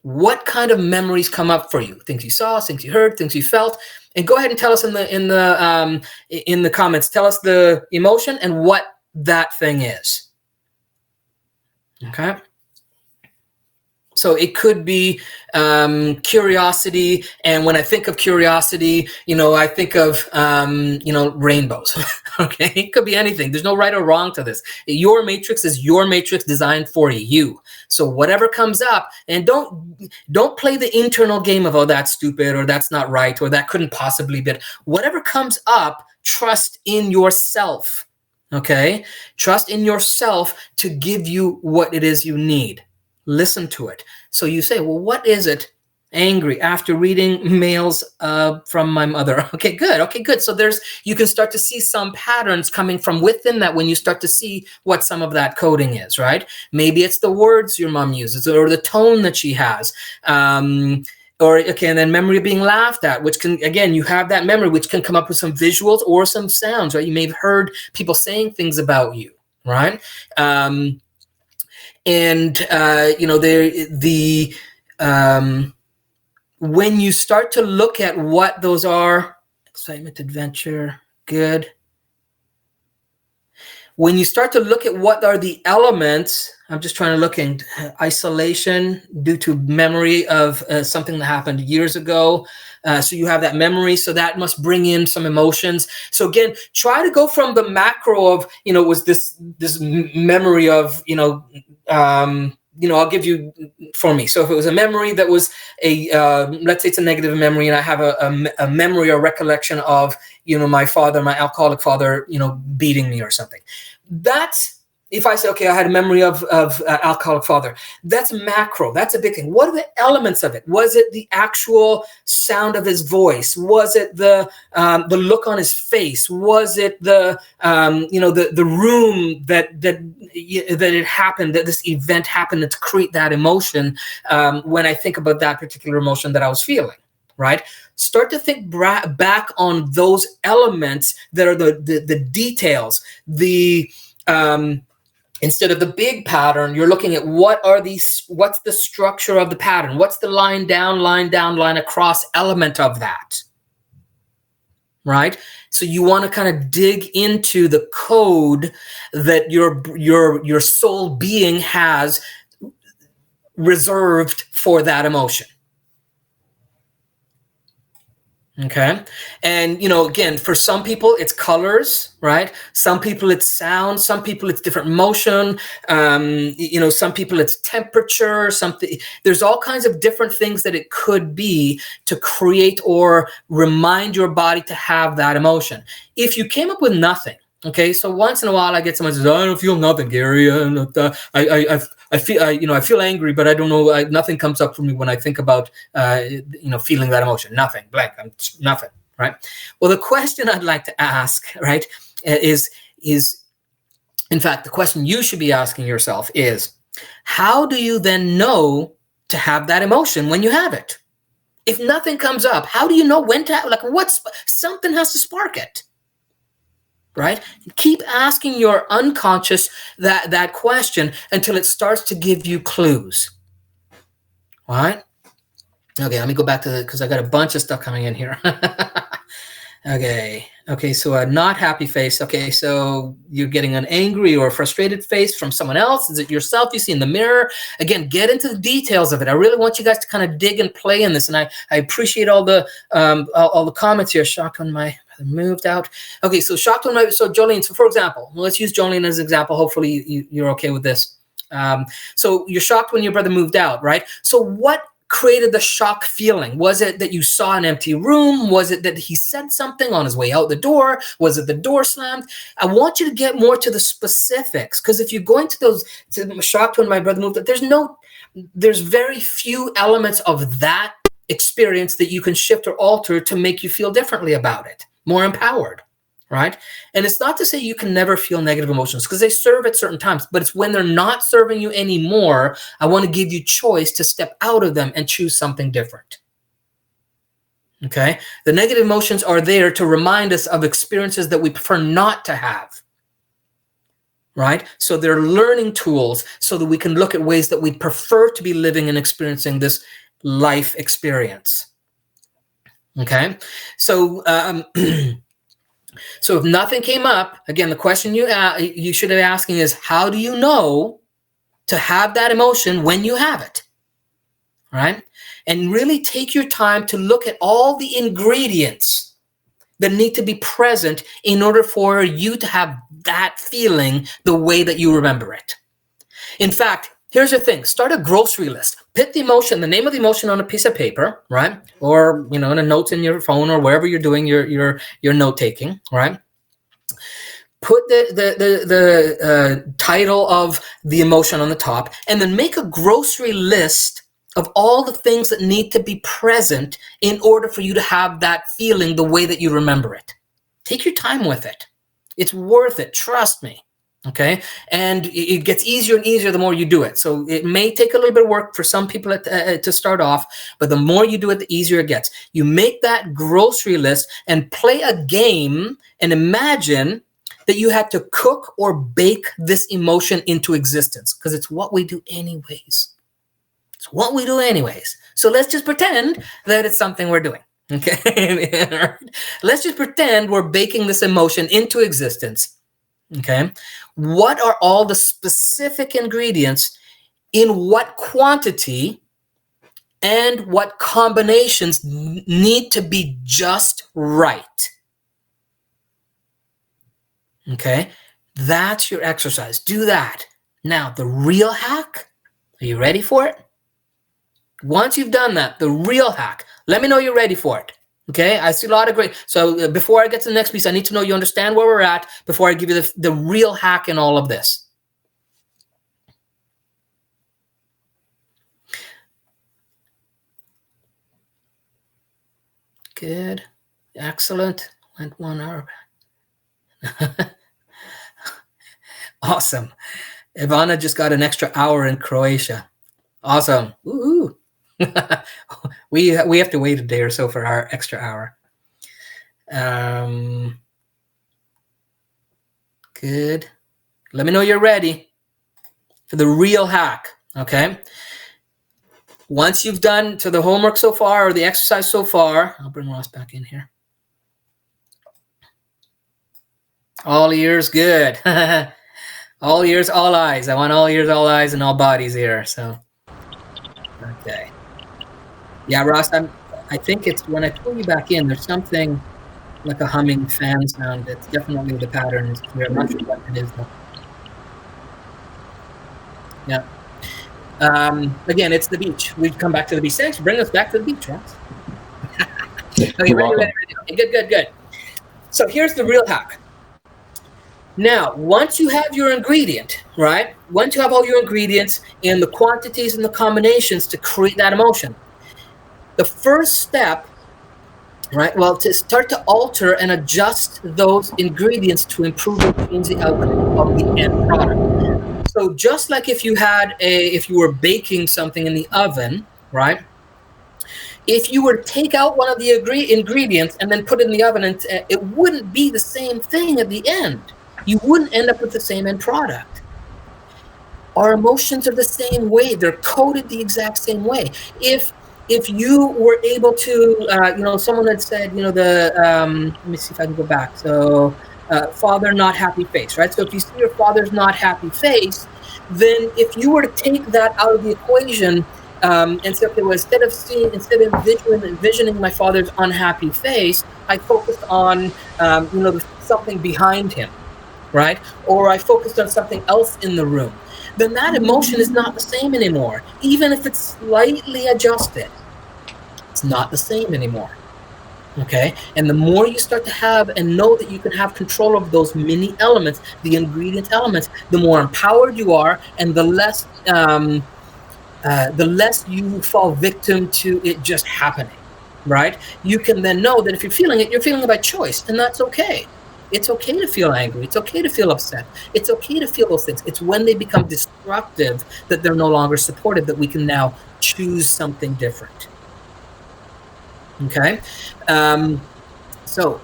What kind of memories come up for you? Things you saw, things you heard, things you felt, and go ahead and tell us in the comments. Tell us the emotion and what that thing is. Okay. So it could be curiosity, and when I think of curiosity, I think of rainbows. Okay, it could be anything. There's no right or wrong to this. Your matrix is your matrix designed for you. So whatever comes up, and don't play the internal game of, oh, that's stupid, or that's not right, or that couldn't possibly be. Whatever comes up, trust in yourself. Okay, trust in yourself to give you what it is you need. Listen to it. So you say, well, what is it? Angry after reading mails from my mother. Okay, good. So you can start to see some patterns coming from within that when you start to see what some of that coding is, right? Maybe it's the words your mom uses or the tone that she has. And then memory of being laughed at, which can, again, you have that memory, which can come up with some visuals or some sounds, right? You may have heard people saying things about you, right? When you start to look at what those are, excitement, adventure, good. When you start to look at what are the elements, I'm just trying to look in isolation due to memory of something that happened years ago. So you have that memory, so that must bring in some emotions. So again, try to go from the macro of, was this memory of, I'll give you for me. So if it was a memory that was let's say it's a negative memory, and I have a memory or recollection of, my father, my alcoholic father, beating me or something. That's, if I say, okay, I had a memory of alcoholic father, that's macro. That's a big thing. What are the elements of it? Was it the actual sound of his voice? Was it the look on his face? Was it the room that it happened, that this event happened to create that emotion? When I think about that particular emotion that I was feeling, right? Start to think back on those elements that are the details, instead of the big pattern, you're looking at what's the structure of the pattern? What's the line down, line across element of that? Right? So you want to kind of dig into the code that your soul being has reserved for that emotion. Okay. And, again, for some people it's colors, right? Some people it's sound, some people it's different motion. Some people it's temperature, something. There's all kinds of different things that it could be to create or remind your body to have that emotion. If you came up with nothing, okay, so once in a while I get someone who says, I don't feel nothing, Gary. I feel angry, but I don't know. Nothing comes up for me when I think about, feeling that emotion. Nothing, blank. I'm nothing, right? Well, the question I'd like to ask, right, is in fact, the question you should be asking yourself is, how do you then know to have that emotion when you have it? If nothing comes up, how do you know when to have, something has to spark it? Right? Keep asking your unconscious that question until it starts to give you clues. All right. Okay, let me go back to because I got a bunch of stuff coming in here. Okay, so a not happy face. Okay, so you're getting an angry or frustrated face from someone else. Is it yourself you see in the mirror? Again, get into the details of it. I really want you guys to kind of dig and play in this, and I appreciate all the comments here. Shocked when my moved out. Okay, so shocked when my so Jolene. So for example, let's use Jolene as an example. Hopefully you're okay with this. So you're shocked when your brother moved out, right? So what created the shock feeling? Was it that you saw an empty room? Was it that he said something on his way out the door? Was it the door slammed? I want you to get more to the specifics, because if you go into those, to shocked when my brother moved out, there's very few elements of that experience that you can shift or alter to make you feel differently about it, more empowered. Right? And it's not to say you can never feel negative emotions, because they serve at certain times, but it's when they're not serving you anymore, I want to give you choice to step out of them and choose something different. Okay? The negative emotions are there to remind us of experiences that we prefer not to have. Right? So they're learning tools so that we can look at ways that we prefer to be living and experiencing this life experience. Okay? So, so if nothing came up, again, the question you should be asking is, how do you know to have that emotion when you have it? Right? And really take your time to look at all the ingredients that need to be present in order for you to have that feeling the way that you remember it. In fact, here's the thing. Start a grocery list. Put the emotion, the name of the emotion on a piece of paper, right? Or, in a note in your phone or wherever you're doing your note taking, right? Put the title of the emotion on the top, and then make a grocery list of all the things that need to be present in order for you to have that feeling the way that you remember it. Take your time with it. It's worth it. Trust me. Okay. And it gets easier and easier the more you do it. So it may take a little bit of work for some people to start off, but the more you do it, the easier it gets. You make that grocery list and play a game and imagine that you had to cook or bake this emotion into existence, because it's what we do anyways. It's what we do anyways. So let's just pretend that it's something we're doing. Okay. Let's just pretend we're baking this emotion into existence. Okay. What are all the specific ingredients, in what quantity, and what combinations need to be just right? Okay. That's your exercise. Do that. Now, the real hack, are you ready for it? Once you've done that, the real hack, let me know you're ready for it. Okay, I see a lot of great. So before I get to the next piece, I need to know you understand where we're at before I give you the real hack in all of this. Good. Excellent. Went 1 hour back. Awesome. Ivana just got an extra hour in Croatia. Awesome. Woo-hoo. we have to wait a day or so for our extra hour. Good. Let me know you're ready for the real hack. Okay. Once you've done to the homework so far or the exercise so far, I'll bring Ross back in here. All ears, good. All ears, all eyes. I want all ears, all eyes, and all bodies here. So, okay. Yeah, Ross, I think it's when I pull you back in, there's something like a humming fan sound. It's definitely the pattern is clear. I'm not sure what it is though. Yeah. Again, it's the beach. We've come back to the beach. Thanks. Bring us back to the beach, Ross. Okay, ready. Okay, good. So here's the real hack. Now, once you have your ingredient, right? Once you have all your ingredients and the quantities and the combinations to create that emotion, the first step, right? Well, to start to alter and adjust those ingredients to improve and change the outcome of the end product. So just like if you were baking something in the oven, right? If you were to take out one of the ingredients and then put it in the oven, and it wouldn't be the same thing at the end. You wouldn't end up with the same end product. Our emotions are the same way. They're coded the exact same way. If you were able to, someone had said, let me see if I can go back. So, father not happy face, right? So if you see your father's not happy face, then if you were to take that out of the equation, and say, okay, well, instead of envisioning my father's unhappy face, I focused on, something behind him, right? Or I focused on something else in the room, then that emotion is not the same anymore. Even if it's slightly adjusted, it's not the same anymore. Okay. And the more you start to have and know that you can have control of those mini elements, the ingredient elements, the more empowered you are, and the less you fall victim to it just happening, right? You can then know that if you're feeling it, you're feeling it by choice, and that's okay. It's okay to feel angry. It's okay to feel upset. It's okay to feel those things. It's when they become destructive that they're no longer supportive that we can now choose something different. Okay? So,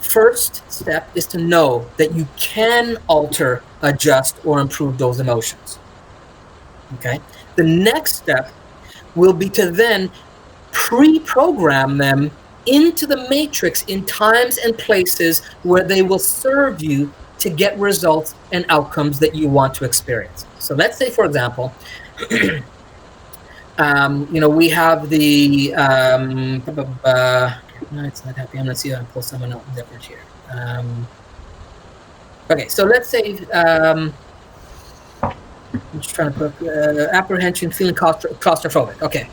first step is to know that you can alter, adjust, or improve those emotions. Okay? The next step will be to then pre-program them into the matrix in times and places where they will serve you to get results and outcomes that you want to experience. So let's say, for example, we have the no, it's not happy. I'm gonna see if I can pull someone else different here. Okay, so let's say I'm just trying to put apprehension, feeling claustrophobic. Okay.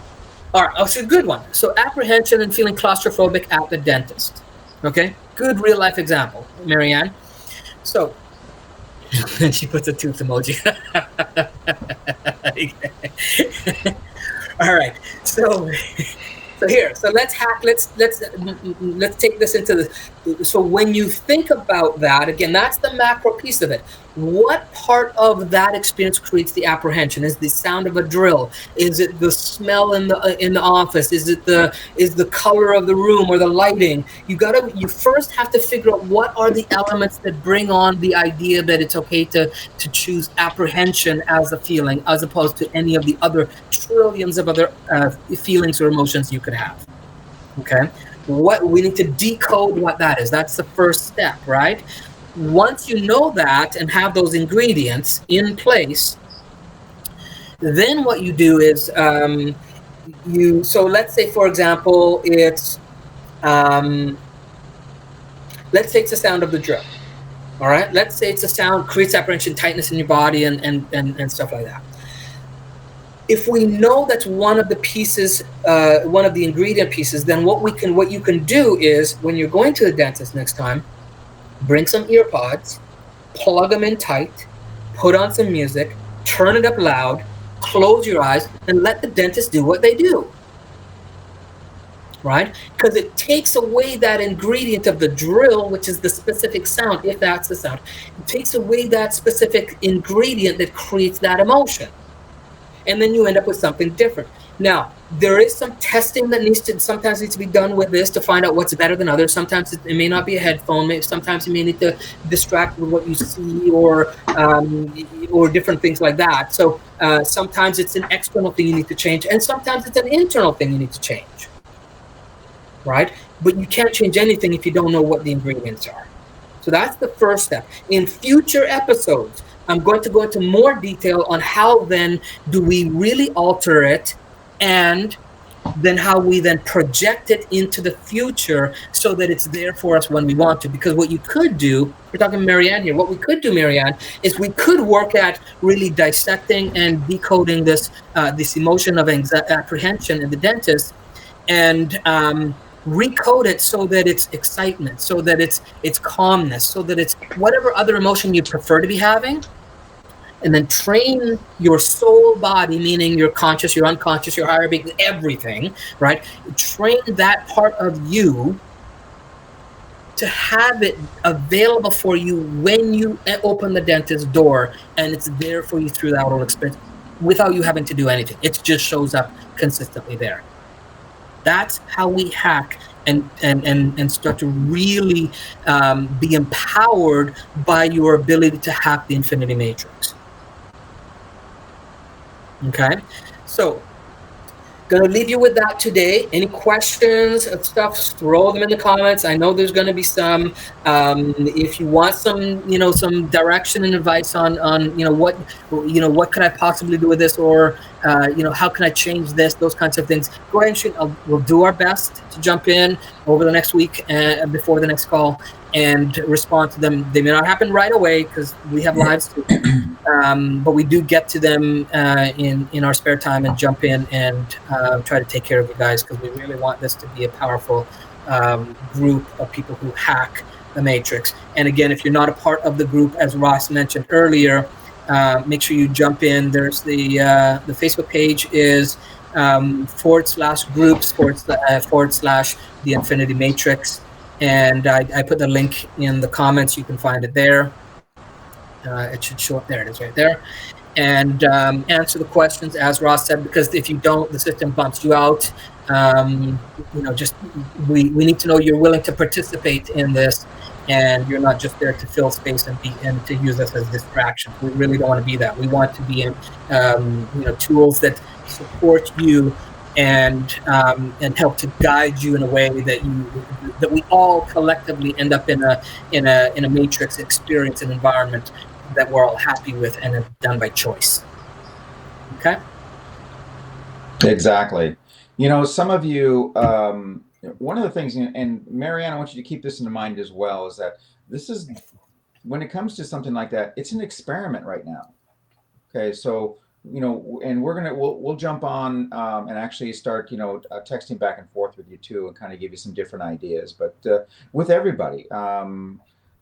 All right, that's a good one. So apprehension and feeling claustrophobic at the dentist. Okay, good real life example, Marianne. So, and she puts a tooth emoji. All right, so here, so let's take this into the. So when you think about that, again, that's the macro piece of it. What part of that experience creates the apprehension? Is the sound of a drill? Is it the smell in the office? Is the color of the room or the lighting? You first have to figure out what are the elements that bring on the idea that it's okay to choose apprehension as a feeling, as opposed to any of the other trillions of other feelings or emotions you could have. Okay, what we need to decode what that is. That's the first step, right? Once you know that and have those ingredients in place, then what you do is so let's say, for example, it's let's say it's the sound of the drill. All right, let's say it's a sound creates apprehension, tightness in your body, and stuff like that. If we know that's one of the pieces, one of the ingredient pieces, then what you can do is, when you're going to the dentist next time, bring some ear pods, plug them in tight, put on some music, turn it up loud, close your eyes, and let the dentist do what they do. Right? Because it takes away that ingredient of the drill, which is the specific sound, if that's the sound. It takes away that specific ingredient that creates that emotion. And then you end up with something different. Now, there is some testing that sometimes needs to be done with this to find out what's better than others. Sometimes it may not be a headphone. Sometimes you may need to distract with what you see or different things like that. So sometimes it's an external thing you need to change, and sometimes it's an internal thing you need to change. Right? But you can't change anything if you don't know what the ingredients are. So that's the first step. In future episodes, I'm going to go into more detail on how then do we really alter it, and then how we then project it into the future so that it's there for us when we want to. Because what you could do, we're talking Marianne here, what we could do, Marianne, is we could work at really dissecting and decoding this emotion of apprehension in the dentist, and recode it so that it's excitement, so that it's calmness, so that it's whatever other emotion you prefer to be having. And then train your soul body, meaning your conscious, your unconscious, your higher being, everything, right? Train that part of you to have it available for you when you open the dentist door, and it's there for you through that whole experience without you having to do anything. It just shows up consistently there. That's how we hack and start to really be empowered by your ability to hack the infinity matrix. Okay. So gonna leave you with that today. Any questions and stuff, throw them in the comments. I know there's gonna be some. If you want some, some direction and advice on, what could I possibly do with this, or how can I change this? Those kinds of things. Go ahead and shoot. We'll do our best to jump in over the next week and before the next call and respond to them. They may not happen right away because we have lives too, but we do get to them in our spare time and jump in and try to take care of you guys, because we really want this to be a powerful group of people who hack the matrix. And again, if you're not a part of the group, as Ross mentioned earlier, make sure you jump in. There's the Facebook page is /groups / the Infinity Matrix, and I put the link in the comments. You can find it there. It should show up. There it is, right there. And answer the questions, as Ross said, because if you don't, the system bumps you out. Just we need to know you're willing to participate in this, and you're not just there to fill space and to use us as distractions. We really don't want to be that. We want to be in tools that support you and help to guide you in a way that we all collectively end up in a matrix experience and environment that we're all happy with and have done by choice. Okay. Exactly. Some of you, one of the things, and Marianne, I want you to keep this in mind as well, is that this is, when it comes to something like that, it's an experiment right now. Okay, so and we'll jump on and actually start texting back and forth with you too, and kind of give you some different ideas. But with everybody, I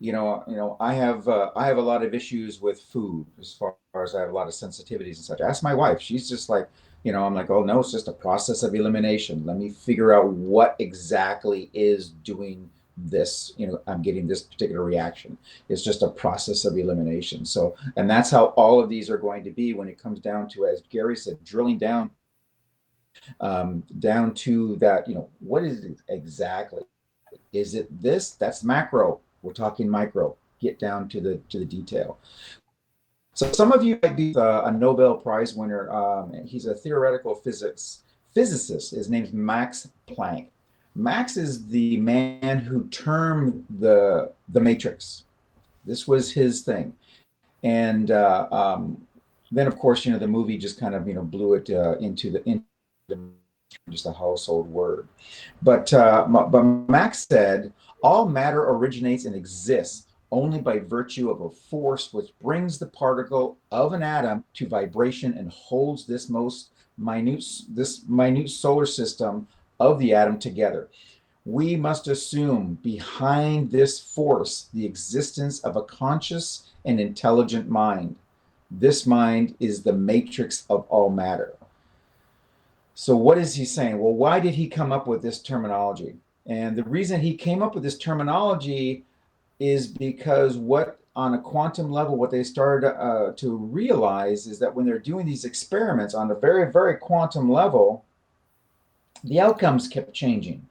have a lot of issues with food, as far as I have a lot of sensitivities and such. Ask my wife; she's just like, I'm like, oh no, it's just a process of elimination. Let me figure out what exactly is doing this. I'm getting this particular reaction. It's just a process of elimination. So, and that's how all of these are going to be when it comes down to, as Gary said, drilling down to that. What is it exactly? Is it this? That's macro. We're talking micro. Get down to the detail. So some of you might be a Nobel Prize winner. He's a theoretical physicist. His name's Max Planck. Max is the man who termed the matrix. This was his thing. And then, of course, the movie just kind of blew it into just a household word. But Max said all matter originates and exists only by virtue of a force which brings the particle of an atom to vibration and holds this minute solar system of the atom together. We must assume behind this force the existence of a conscious and intelligent mind. This mind is the matrix of all matter. So, what is he saying? Well, why did he come up with this terminology? And the reason he came up with this terminology is because on a quantum level, what they started to realize is that when they're doing these experiments on a very, very quantum level, the outcomes kept changing.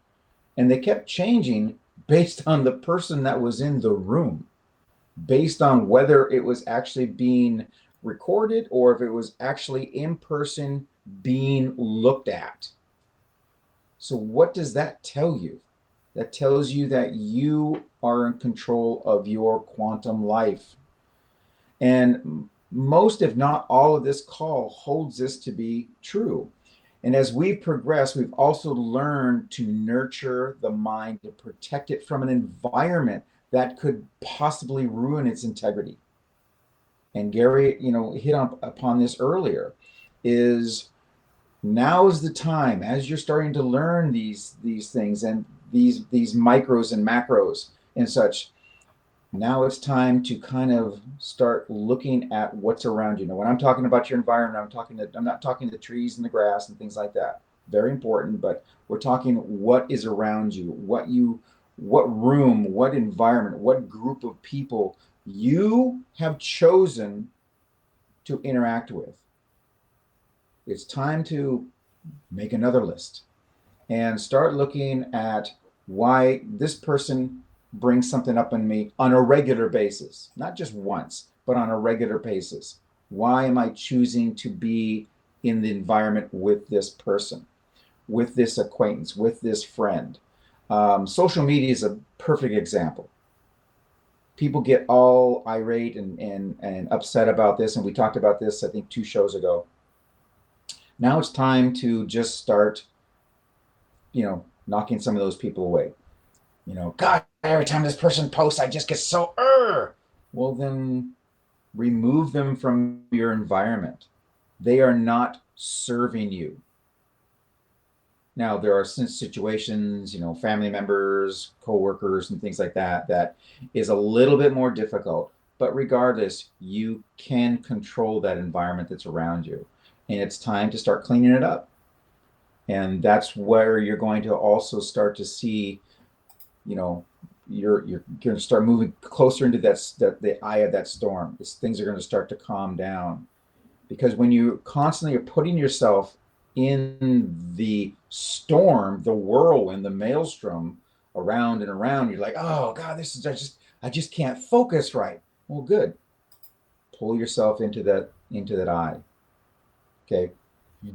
And they kept changing based on the person that was in the room, based on whether it was actually being recorded or if it was actually in person being looked at. So, what does that tell you? That tells you that you are in control of your quantum life. And most, if not all, of this call holds this to be true. And as we've progressed, we've also learned to nurture the mind, to protect it from an environment that could possibly ruin its integrity. And Gary, hit upon this earlier, is now is the time, as you're starting to learn these things and these micros and macros and such. Now it's time to kind of start looking at what's around you. Now, when I'm talking about your environment, I'm not talking the trees and the grass and things like that. Very important, but we're talking what is around you, what room, what environment, what group of people you have chosen to interact with. It's time to make another list and start looking at why this person brings something up in me on a regular basis, not just once, but on a regular basis. Why am I choosing to be in the environment with this person, with this acquaintance, with this friend. Social media is a perfect example. People get all irate and upset about this, and we talked about this, I think, 2 shows ago. Now it's time to just start, knocking some of those people away. God, every time this person posts, I just get so. Well, then remove them from your environment. They are not serving you. Now, there are situations, family members, coworkers, and things like that, that is a little bit more difficult. But regardless, you can control that environment that's around you. And it's time to start cleaning it up. And that's where you're going to also start to see, you're going to start moving closer into the eye of that storm. Things are going to start to calm down. Because when you constantly are putting yourself in the storm, the whirlwind, the maelstrom around and around, you're like, oh God, I just can't focus right. Well, good. Pull yourself into that eye. Okay.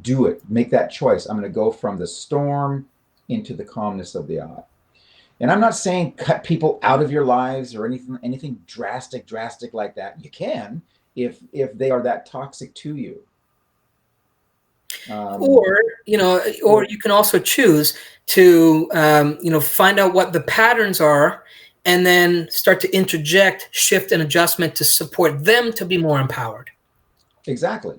Do it. Make that choice. I'm going to go from the storm into the calmness of the eye. And I'm not saying cut people out of your lives or anything drastic like that. You can, if they are that toxic to you. Or you can also choose to find out what the patterns are, and then start to interject, shift, and adjustment to support them to be more empowered. Exactly.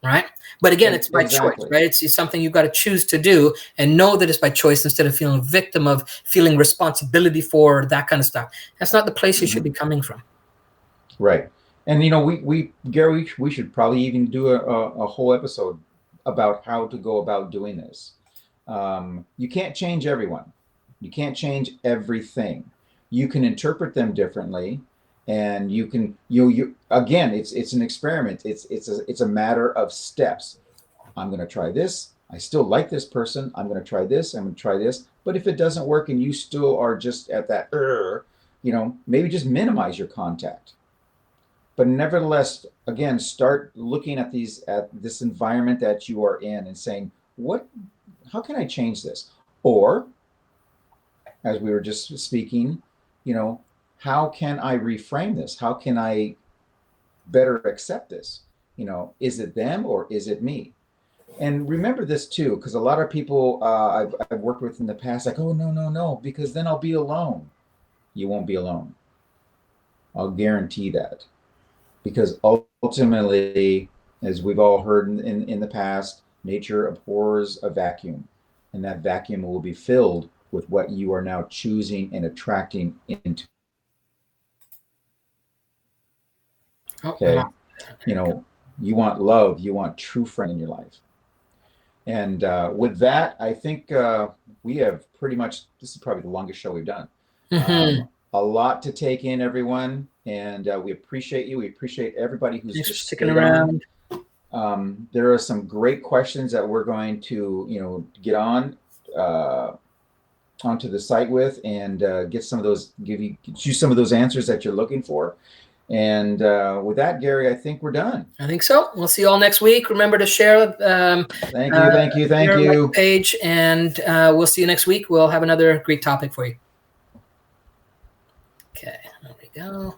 Right. But again, it's by choice, right? It's something you've got to choose to do, and know that it's by choice instead of feeling a victim of feeling responsibility for that kind of stuff. That's not the place you should be coming from. Right. And Gary, we should probably even do a whole episode about how to go about doing this. You can't change everyone. You can't change everything. You can interpret them differently, and you can again, it's an experiment. It's a matter of steps. I'm going to try this. I still like this person. I'm going to try this. I'm going to try this. But if it doesn't work and you still are just at that, maybe just minimize your contact. But nevertheless, again, start looking at this environment that you are in and saying, how can I change this? Or, as we were just speaking, how can I reframe this? How can I better accept this? Is it them or is it me? And remember this too, because a lot of people I've worked with in the past, like, oh, no, because then I'll be alone. You won't be alone. I'll guarantee that. Because ultimately, as we've all heard in the past, nature abhors a vacuum, and that vacuum will be filled with what you are now choosing and attracting into. Okay, you want love, you want true friend in your life. And with that, I think we have pretty much, this is probably the longest show we've done. A lot to take in, everyone. And we appreciate you. We appreciate everybody who's just sticking around. There are some great questions that we're going to, get onto the site with, and get some of those, give you some of those answers that you're looking for. And with that, Gary, I think we're done. I think so. We'll see you all next week. Remember to share. Thank you. Page, and we'll see you next week. We'll have another great topic for you. Okay, there we go.